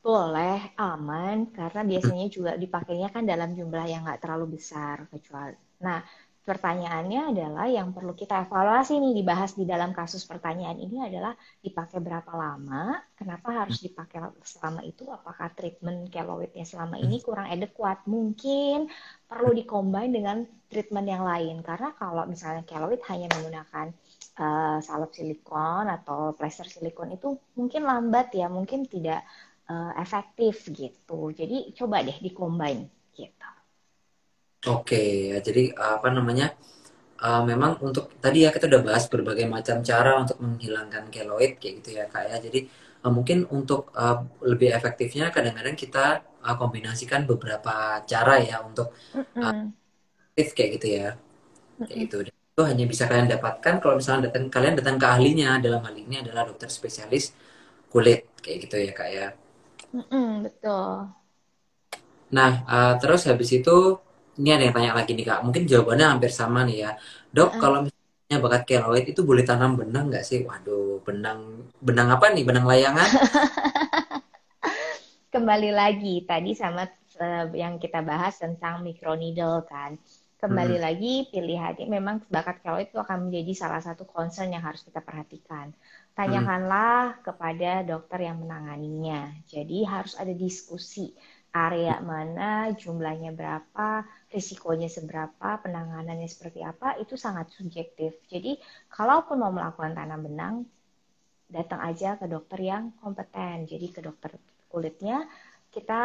Boleh, aman, karena biasanya juga dipakainya kan dalam jumlah yang nggak terlalu besar, kecuali. Nah, pertanyaannya adalah yang perlu kita evaluasi nih dibahas di dalam kasus pertanyaan ini adalah dipakai berapa lama, kenapa harus dipakai selama itu, apakah treatment keloidnya selama ini kurang adekuat, mungkin perlu dikombin dengan treatment yang lain karena kalau misalnya keloid hanya menggunakan salep silikon atau plester silikon itu mungkin lambat ya, mungkin tidak efektif gitu. Jadi coba deh dikombin gitu. Oke, ya, jadi apa namanya? Memang untuk tadi ya kita udah bahas berbagai macam cara untuk menghilangkan keloid kayak gitu ya kak ya. Jadi mungkin untuk lebih efektifnya kadang-kadang kita kombinasikan beberapa cara ya untuk Mm-mm. aktif kayak gitu ya. Kayak Mm-mm. gitu. Dan itu hanya bisa kalian dapatkan kalau misalnya kalian datang ke ahlinya. Dalam hal ini adalah dokter spesialis kulit kayak gitu ya kak ya. Mm-mm, betul. Nah, terus habis itu ini ada yang tanya lagi nih Kak. Mungkin jawabannya hampir sama nih ya. Dok, Heeh. kalau misalnya bakat keloid itu boleh tanam benang nggak sih? Waduh, benang benang apa nih? Benang layangan? Kembali lagi tadi sama yang kita bahas tentang microneedle kan. Kembali Hmm, lagi pilihannya memang bakat keloid itu akan menjadi salah satu concern yang harus kita perhatikan. hmm, Tanyakanlah kepada dokter yang menanganinya. Jadi harus ada diskusi area mana, jumlahnya berapa, risikonya seberapa, penanganannya seperti apa, itu sangat subjektif. Jadi kalaupun mau melakukan tanam benang, datang aja ke dokter yang kompeten. Jadi ke dokter kulitnya kita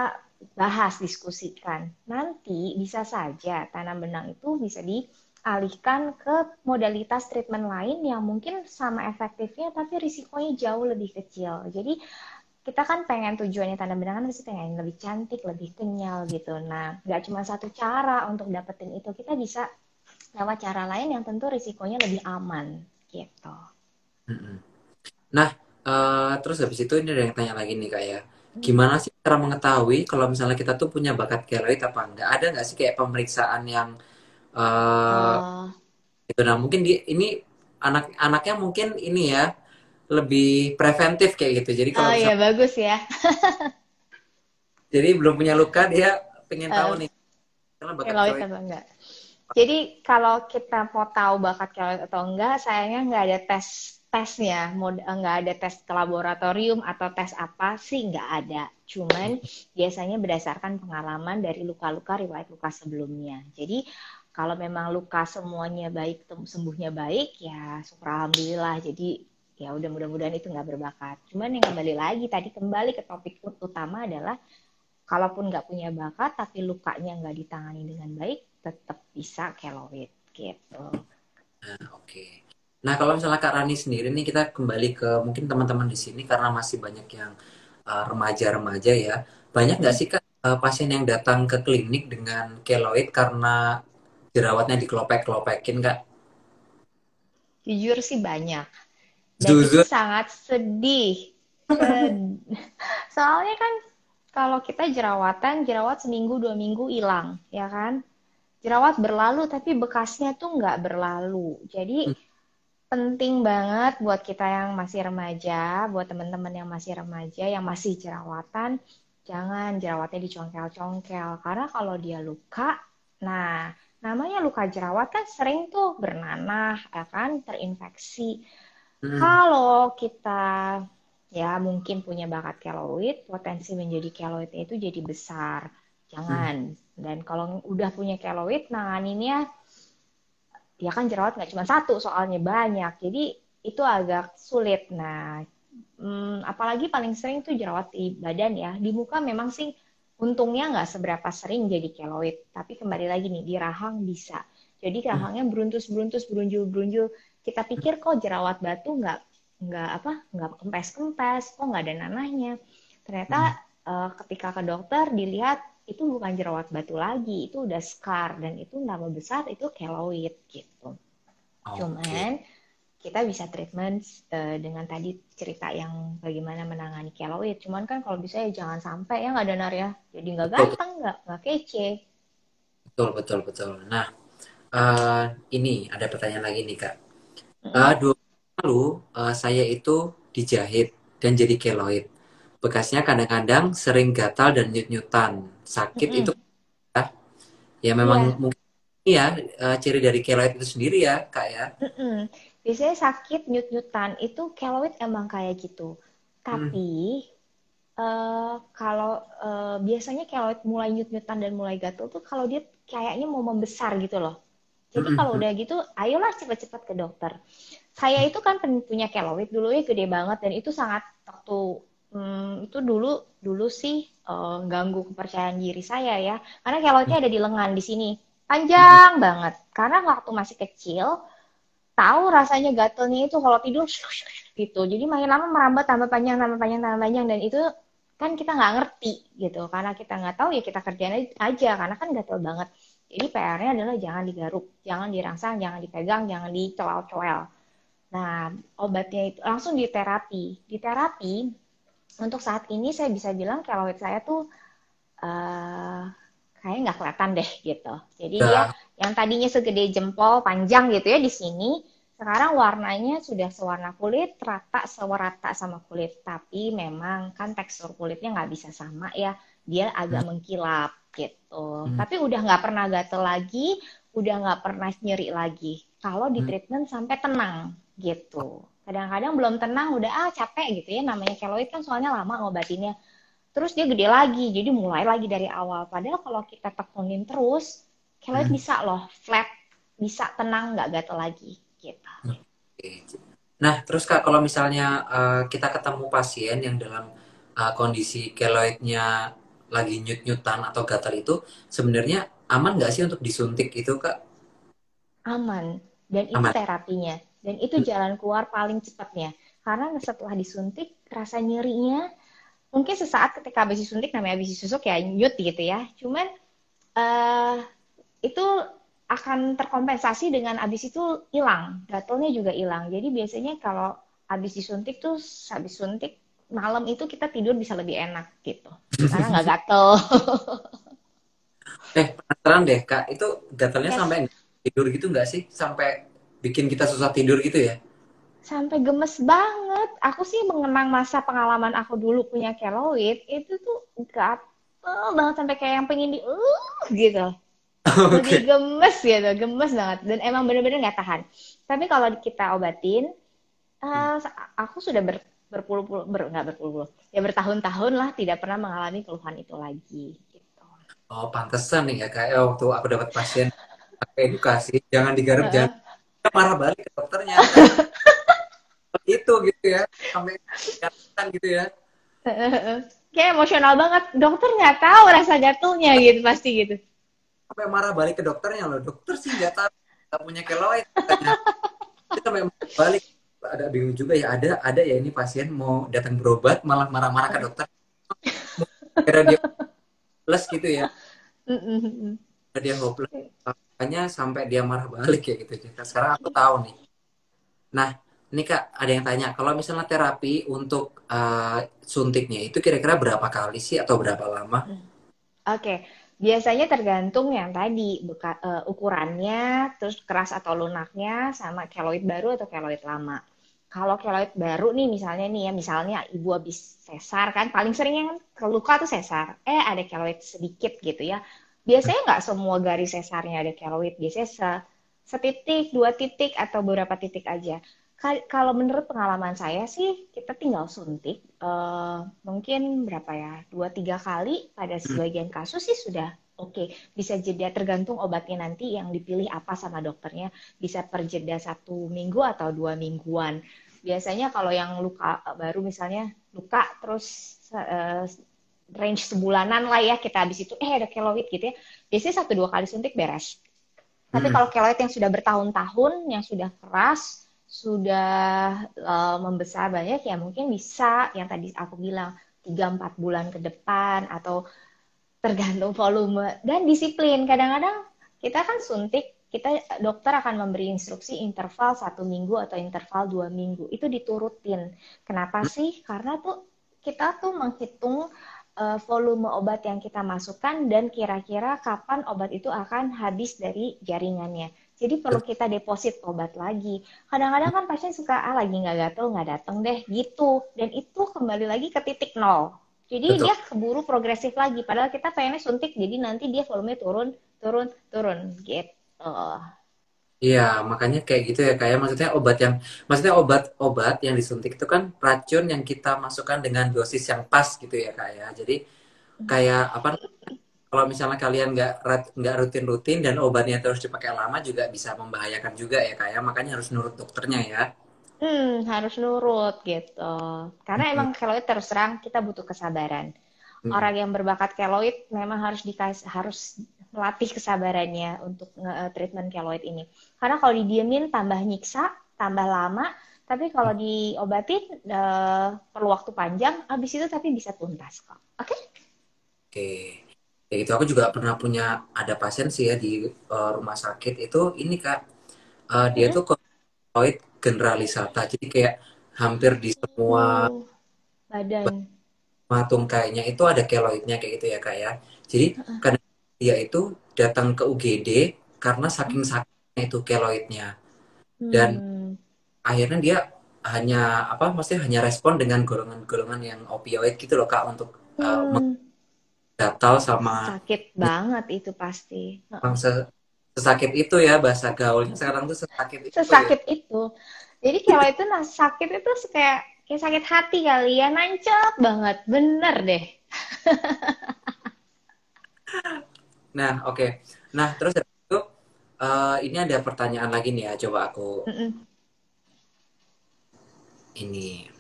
bahas, diskusikan. Nanti bisa saja tanam benang itu bisa dialihkan ke modalitas treatment lain yang mungkin sama efektifnya tapi risikonya jauh lebih kecil. Jadi kita kan pengen tujuannya tanam benang kan pasti pengen lebih cantik, lebih kenyal gitu. Nah, nggak cuma satu cara untuk dapetin itu, kita bisa lewat cara lain yang tentu risikonya lebih aman gitu. hmm. Nah, terus habis itu ini ada yang tanya lagi nih Kak ya. Gimana sih cara mengetahui kalau misalnya kita tuh punya bakat keloid apa enggak? Ada nggak sih kayak pemeriksaan yang eh Oh, gitu. Nah, mungkin ini anak-anaknya mungkin ini ya lebih preventif kayak gitu. Jadi kalau oh ya misalnya bagus ya. jadi belum punya luka dia pengen tahu Eh, nih karena bakat keloid keloid. atau enggak? Jadi kalau kita mau tahu bakat keloid atau enggak, sayangnya nggak ada tesnya, nggak ada tes ke laboratorium atau tes apa sih nggak ada. Cuman biasanya berdasarkan pengalaman dari luka-luka riwayat luka sebelumnya. Jadi kalau memang luka semuanya baik, sembuhnya baik, ya syukur alhamdulillah. Jadi ya udah mudah-mudahan itu nggak berbakat. Cuman yang kembali lagi tadi kembali ke topik utama adalah kalaupun nggak punya bakat tapi lukanya nggak ditangani dengan baik, tetap bisa keloid gitu. Nah, oke. Nah, kalau misalnya Kak Rani sendiri nih kita kembali ke mungkin teman-teman di sini karena masih banyak yang remaja-remaja ya. Banyak nggak sih Kak pasien yang datang ke klinik dengan keloid karena jerawatnya dikelopek-kelopekin Kak? Jujur sih banyak. Dan itu Jujur. sangat sedih. Soalnya kan kalau kita jerawatan, jerawat seminggu, 2 minggu hilang, ya kan? Jerawat berlalu tapi bekasnya tuh nggak berlalu. Jadi Hmm, penting banget buat kita yang masih remaja, buat teman-teman yang masih remaja, yang masih jerawatan, jangan jerawatnya dicongkel-congkel. Karena kalau dia luka, nah namanya luka jerawat kan sering tuh bernanah, ya kan, terinfeksi. hmm, Kalau kita ya mungkin punya bakat keloid, potensi menjadi keloidnya itu jadi besar. hmm, Jangan. Dan kalau udah punya keloid, nanganinnya ya kan jerawat nggak cuma satu soalnya banyak jadi itu agak sulit. Nah, apalagi paling sering tuh jerawat di badan ya, di muka memang sih untungnya nggak seberapa sering jadi keloid tapi kembali lagi nih di rahang bisa jadi hmm, rahangnya beruntus-beruntus berunjul-berunjul, kita pikir kok jerawat batu nggak kempes-kempes, kok nggak ada nanahnya, ternyata hmm. ketika ke dokter dilihat itu bukan jerawat batu lagi, itu udah scar dan itu nama besar itu keloid gitu. Oke. Cuman kita bisa treatment dengan tadi cerita yang bagaimana menangani keloid. Cuman kan kalau bisa ya jangan sampai ya nggak ada nar ya. Jadi nggak Betul, ganteng, nggak kece. betul, betul, betul. Nah, ini ada pertanyaan lagi nih Kak. Mm-mm. 2 minggu lalu saya itu dijahit dan jadi keloid. Bekasnya kadang-kadang sering gatal dan nyut-nyutan. Sakit itu Mm-mm. ya, ya memang Iya, mungkin iya, ciri dari keloid itu sendiri ya, Kak ya. Mm-mm. Biasanya sakit nyut-nyutan itu keloid emang kayak gitu. Hmm. Tapi kalau biasanya keloid mulai nyut-nyutan dan mulai gatel tuh kalau dia kayaknya mau membesar gitu loh. Jadi kalau Mm-mm. udah gitu, ayolah cepat-cepat ke dokter. Saya itu kan punya keloid dulu ya gede banget dan itu sangat waktu itu dulu dulu sih ganggu kepercayaan diri saya ya. Karena keloidnya ada di lengan di sini, Mm-mm. panjang banget. Karena waktu masih kecil tahu rasanya gatelnya itu kalau tidur gitu. Jadi makin lama merambat tambah panjang, tambah panjang, tambah panjang dan itu kan kita nggak ngerti gitu. Karena kita nggak tahu ya kita kerjain aja karena kan gatel banget. Jadi PR-nya adalah jangan digaruk, jangan dirangsang, jangan dipegang, jangan dicowel-cowel. Nah, obatnya itu langsung diterapi. Diterapi untuk saat ini saya bisa bilang keloid saya tuh eh kayaknya nggak kelihatan deh gitu. Jadi dia Udah. yang tadinya segede jempol panjang gitu ya di sini, sekarang warnanya sudah sewarna kulit, rata sewarata sama kulit. Tapi memang kan tekstur kulitnya nggak bisa sama ya, dia agak mengkilap gitu. Mm-mm. Tapi udah nggak pernah gatel lagi, udah nggak pernah nyeri lagi. Kalau di Mm-mm. treatment sampai tenang gitu. Kadang-kadang belum tenang udah capek gitu ya namanya keloid kan soalnya lama ngobatinnya terus dia gede lagi jadi mulai lagi dari awal padahal kalau kita tekunin terus keloid Mm-mm. bisa loh flat bisa tenang nggak gatel lagi gitu. Oke. Nah, terus Kak, kalau misalnya kita ketemu pasien yang dalam kondisi keloidnya lagi nyut-nyutan atau gatal itu, sebenarnya aman nggak sih untuk disuntik itu, Kak? Aman dan itu Aman. terapinya dan itu jalan keluar paling cepatnya karena setelah disuntik rasa nyerinya mungkin sesaat ketika habis disuntik namanya habis disusuk ya nyut gitu ya cuman uh, itu akan terkompensasi dengan abis itu hilang, gatelnya juga hilang. Jadi biasanya kalau abis disuntik tuh habis suntik malam itu kita tidur bisa lebih enak gitu. Karena nggak gatel. Penasaran deh, Kak, itu gatalnya sampai Yes. tidur gitu nggak sih? Sampai bikin kita susah tidur gitu ya? Sampai gemes banget. Aku sih mengenang masa pengalaman aku dulu punya keloid, itu tuh gatel banget sampai kayak yang pengen gitu. Lebih Oke. gemes gitu, gemes banget. Dan emang bener-bener nggak tahan. Tapi kalau kita obatin, Hmm. Eh, aku sudah berpuluh-puluh, nggak berpuluh-puluh, ya bertahun-tahun lah tidak pernah mengalami keluhan itu lagi. Gitu. Oh, pantesan nih ya, Kak. Waktu aku dapat pasien, aku edukasi, jangan digaruk, jangan Heeh. marah balik ke dokternya. Kayak itu gitu ya, sampai kelihatan gitu ya. Kayak emosional banget. Dokter nggak tahu rasa gatelnya gitu pasti gitu. Sampai marah balik ke dokternya loh. Dokter sih nggak tahu, nggak punya keloid katanya. Dia sampai marah balik. Ada bingung juga ya, ada ya ini pasien mau datang berobat malah marah-marah ke dokter. Kira dia plus gitu ya. Kira dia hopeless. Makanya sampai dia marah balik ya gitu. Sekarang aku tahu nih. Nah, ini Kak, ada yang tanya, kalau misalnya terapi untuk suntiknya itu kira-kira berapa kali sih atau berapa lama? Oke, biasanya tergantung yang tadi ukurannya, terus keras atau lunaknya, sama keloid baru atau keloid lama. Kalau keloid baru nih misalnya nih ya, misalnya ibu habis sesar kan, paling seringnya kan keluka tuh sesar. Ada keloid sedikit gitu ya. Biasanya nggak semua garis sesarnya ada keloid, biasanya setitik, dua titik atau beberapa titik aja. Kalau menurut pengalaman saya sih, kita tinggal suntik mungkin berapa ya, dua tiga kali pada sebagian kasus sih sudah oke. Bisa jeda tergantung obatnya nanti yang dipilih apa sama dokternya. Bisa per jeda 1 minggu atau 2 mingguan. Biasanya kalau yang luka baru misalnya luka terus range sebulanan lah ya kita habis itu ada keloid gitu ya. Biasanya 1 2 kali suntik beres. Tapi Hmm. kalau keloid yang sudah bertahun-tahun, yang sudah keras, sudah membesar banyak, ya mungkin bisa yang tadi aku bilang 3 4 bulan ke depan atau tergantung volume dan disiplin. Kadang-kadang kita kan suntik, kita dokter akan memberi instruksi interval 1 minggu atau interval 2 minggu. Itu diturutin. Kenapa sih? Karena tuh kita tuh menghitung volume obat yang kita masukkan dan kira-kira kapan obat itu akan habis dari jaringannya. Jadi perlu kita deposit obat lagi. Kadang-kadang kan pasien suka lagi nggak gatel nggak dateng deh gitu. Dan itu kembali lagi ke titik nol. Jadi Betul. dia keburu progresif lagi. Padahal kita pengennya suntik, jadi nanti dia volume turun, turun, turun gitu. Iya, makanya kayak gitu ya kayak maksudnya obat-obat yang disuntik itu kan racun yang kita masukkan dengan dosis yang pas gitu ya kak ya. Jadi kayak apa? Kalau misalnya kalian nggak rutin-rutin dan obatnya terus dipakai lama juga bisa membahayakan juga ya kak ya. Makanya harus nurut dokternya ya. Harus nurut gitu. Karena Mm-mm, emang keloid terus terang kita butuh kesabaran. mm-mm. Orang yang berbakat keloid memang harus melatih kesabarannya untuk treatment keloid ini. Karena kalau didiemin tambah nyiksa, tambah lama, tapi kalau diobatin perlu waktu panjang, habis itu tapi bisa tuntas kok. Oke? Oke. Kayak gitu aku juga pernah punya ada pasien sih ya di rumah sakit itu ini kak. Dia Mm-mm. tuh keloid generalisata. Jadi kayak hampir di semua Badan. tungkainya itu ada keloidnya kayak gitu ya kak ya. Jadi kadang dia itu datang ke UGD karena saking sakitnya itu keloidnya dan Hmm. akhirnya dia hanya apa maksudnya hanya respon dengan golongan-golongan yang opioid gitu loh kak untuk Hmm. gatal sama Sakit banget itu pasti. memang sesakit itu ya bahasa gaulnya sekarang tuh sesakit itu ya. Sesakit itu. Jadi kalau itu nah sakit itu kayak sakit hati kali ya, nancep banget. Bener deh. Nah oke. Nah terus habis itu ini ada pertanyaan lagi nih ya coba aku Mm-mm. ini.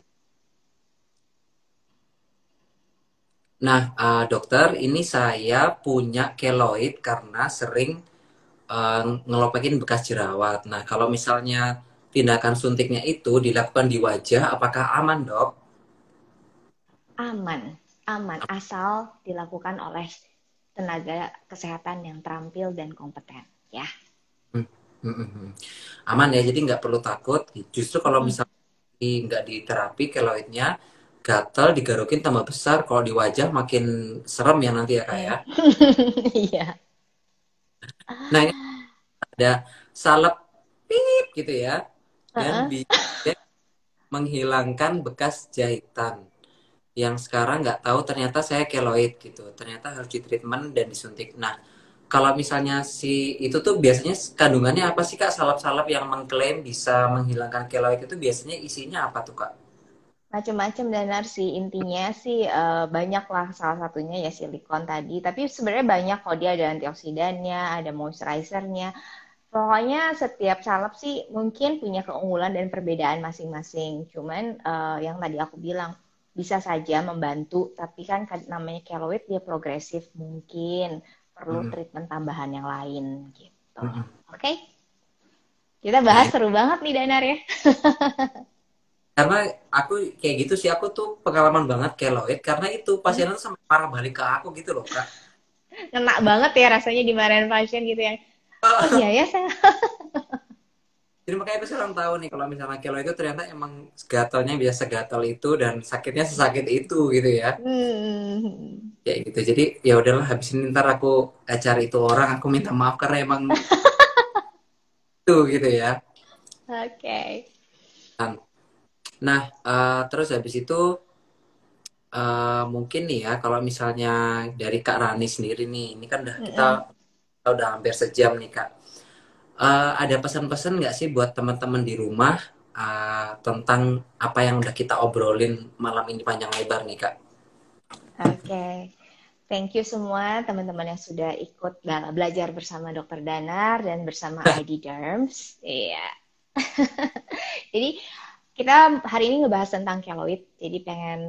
Nah, dokter, ini saya punya keloid karena sering ngelopekin bekas jerawat. Nah, kalau misalnya tindakan suntiknya itu dilakukan di wajah, apakah aman, dok? Aman, aman asal dilakukan oleh tenaga kesehatan yang terampil dan kompeten, ya. Hmm, hmm, hmm, hmm. Aman ya, jadi nggak perlu takut. Justru kalau Mm-mm. misalnya nggak diterapi keloidnya, gatal digarukin tambah besar. Kalau di wajah makin serem ya nanti ya, Kak ya. Iya. Nah, ini ada salep pip gitu ya. Dan Heeh. bisa menghilangkan bekas jahitan. Yang sekarang nggak tahu ternyata saya keloid gitu. Ternyata harus ditreatment dan disuntik. Nah, kalau misalnya si itu tuh biasanya kandungannya apa sih Kak? Salep-salep yang mengklaim bisa menghilangkan keloid itu biasanya isinya apa tuh Kak? Macam-macam danar sih intinya sih banyak lah salah satunya ya silikon tadi tapi sebenarnya banyak kok dia ada antioksidannya ada moisturizernya. Pokoknya setiap salep sih mungkin punya keunggulan dan perbedaan masing-masing. Cuman yang tadi aku bilang bisa saja membantu, tapi kan namanya keloid dia progresif mungkin perlu Mm-mm, treatment tambahan yang lain gitu. mm-mm. Oke, kita Nah, bahas seru banget nih Danar ya. karena aku kayak gitu sih aku tuh pengalaman banget keloid karena itu Hmm? pasiennya tuh sampai marah balik ke aku gitu loh Kak. Ngena banget ya rasanya dimarahin pasien gitu yang, oh iya ya saya. Jadi makanya aku sekarang tahu nih kalau misalnya keloid itu ternyata emang gatalnya bisa segatal itu dan sakitnya sesakit itu gitu ya. Hmm. Kayak gitu. Jadi ya udahlah habis ini ntar aku cari itu orang aku minta maaf karena emang itu gitu ya. Oke. Nah, terus habis itu mungkin nih ya kalau misalnya dari Kak Rani sendiri nih, ini kan Mm-mm. kita udah hampir sejam nih Kak. Ada pesan-pesan nggak sih buat teman-teman di rumah tentang apa yang udah kita obrolin malam ini panjang lebar nih Kak? Oke. Thank you semua teman-teman yang sudah ikut belajar bersama Dokter Danar dan bersama ID Derms. Iya. Jadi kita hari ini ngebahas tentang keloid. Jadi pengen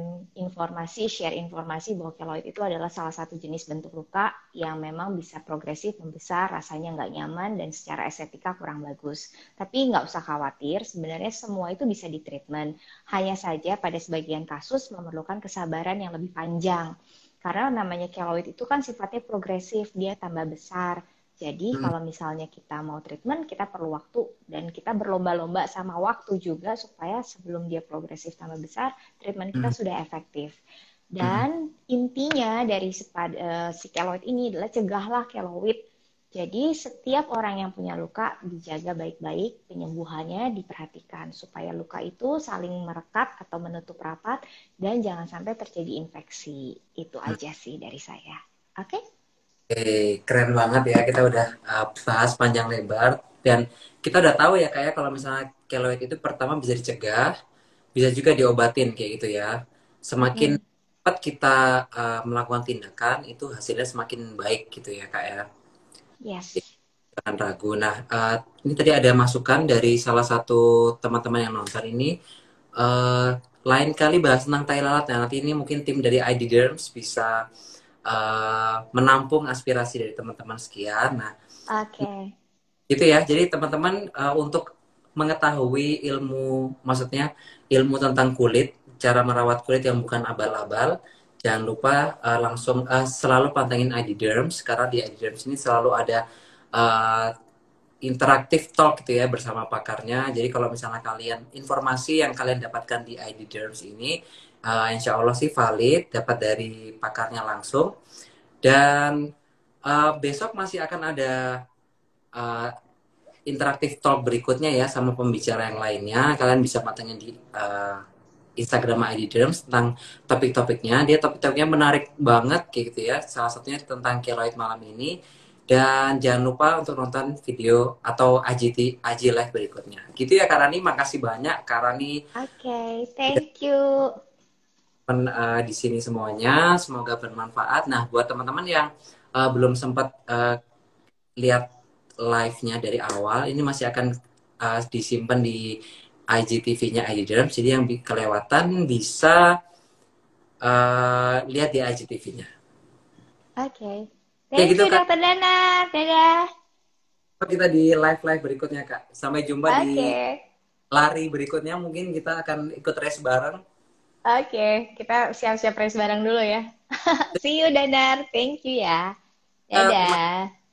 share informasi bahwa keloid itu adalah salah satu jenis bentuk luka yang memang bisa progresif, membesar, rasanya nggak nyaman, dan secara estetika kurang bagus. Tapi nggak usah khawatir, sebenarnya semua itu bisa ditreatment. Hanya saja pada sebagian kasus memerlukan kesabaran yang lebih panjang. Karena namanya keloid itu kan sifatnya progresif, dia tambah besar. Jadi Hmm, kalau misalnya kita mau treatment, kita perlu waktu dan kita berlomba-lomba sama waktu juga supaya sebelum dia progresif tambah besar, treatment kita hmm, sudah efektif. hmm, Dan intinya dari si keloid ini adalah cegahlah keloid. Jadi setiap orang yang punya luka dijaga baik-baik, penyembuhannya diperhatikan supaya luka itu saling merekat atau menutup rapat dan jangan sampai terjadi infeksi. Itu hmm. aja sih dari saya. Oke? Okay? Keren banget ya, kita udah bahas panjang lebar dan kita udah tahu ya kayak kalau misalnya keloid itu pertama bisa dicegah, bisa juga diobatin kayak gitu ya. Semakin Hmm, cepat kita melakukan tindakan itu hasilnya semakin baik gitu ya kak ya. yes. Jangan ragu. Nah, ini tadi ada masukan dari salah satu teman-teman yang nonton ini. eh Lain kali bahas tentang tai lalat. Nah, nanti ini mungkin tim dari ID Derms bisa menampung aspirasi dari teman-teman sekian. Nah, Oke. gitu ya. Jadi teman-teman untuk mengetahui ilmu, maksudnya ilmu tentang kulit, cara merawat kulit yang bukan abal-abal, jangan lupa langsung selalu pantengin ID Derms karena di ID Derms ini selalu ada uh, interaktif talk gitu ya bersama pakarnya. Jadi kalau misalnya kalian informasi yang kalian dapatkan di ID Derms ini, insya Allah sih valid, dapat dari pakarnya langsung. Dan besok masih akan ada uh, interaktif talk berikutnya ya sama pembicara yang lainnya. Kalian bisa pantengin di Instagram ID Derms tentang topik-topiknya. Dia topik-topiknya menarik banget kayak gitu ya. Salah satunya tentang keloid malam ini. Dan jangan lupa untuk nonton video atau AG Live berikutnya. Gitu ya Kak Rani, makasih banyak Kak Rani Oke, thank you. di sini semuanya. Semoga bermanfaat. Nah, buat teman-teman yang belum sempat lihat live-nya dari awal, ini masih akan disimpan di IGTV-nya ID Derms. Jadi yang kelewatan bisa lihat di IGTV-nya. Oke. Kayak Thank gitu you, Kak. Dokter Dana. Dadah. Kita di live-live berikutnya Kak. Sampai jumpa di Oke. lari berikutnya. Mungkin kita akan ikut race bareng. Oke, kita siap-siap race bareng dulu ya. See you, Danar. Thank you ya. Terima Dadah.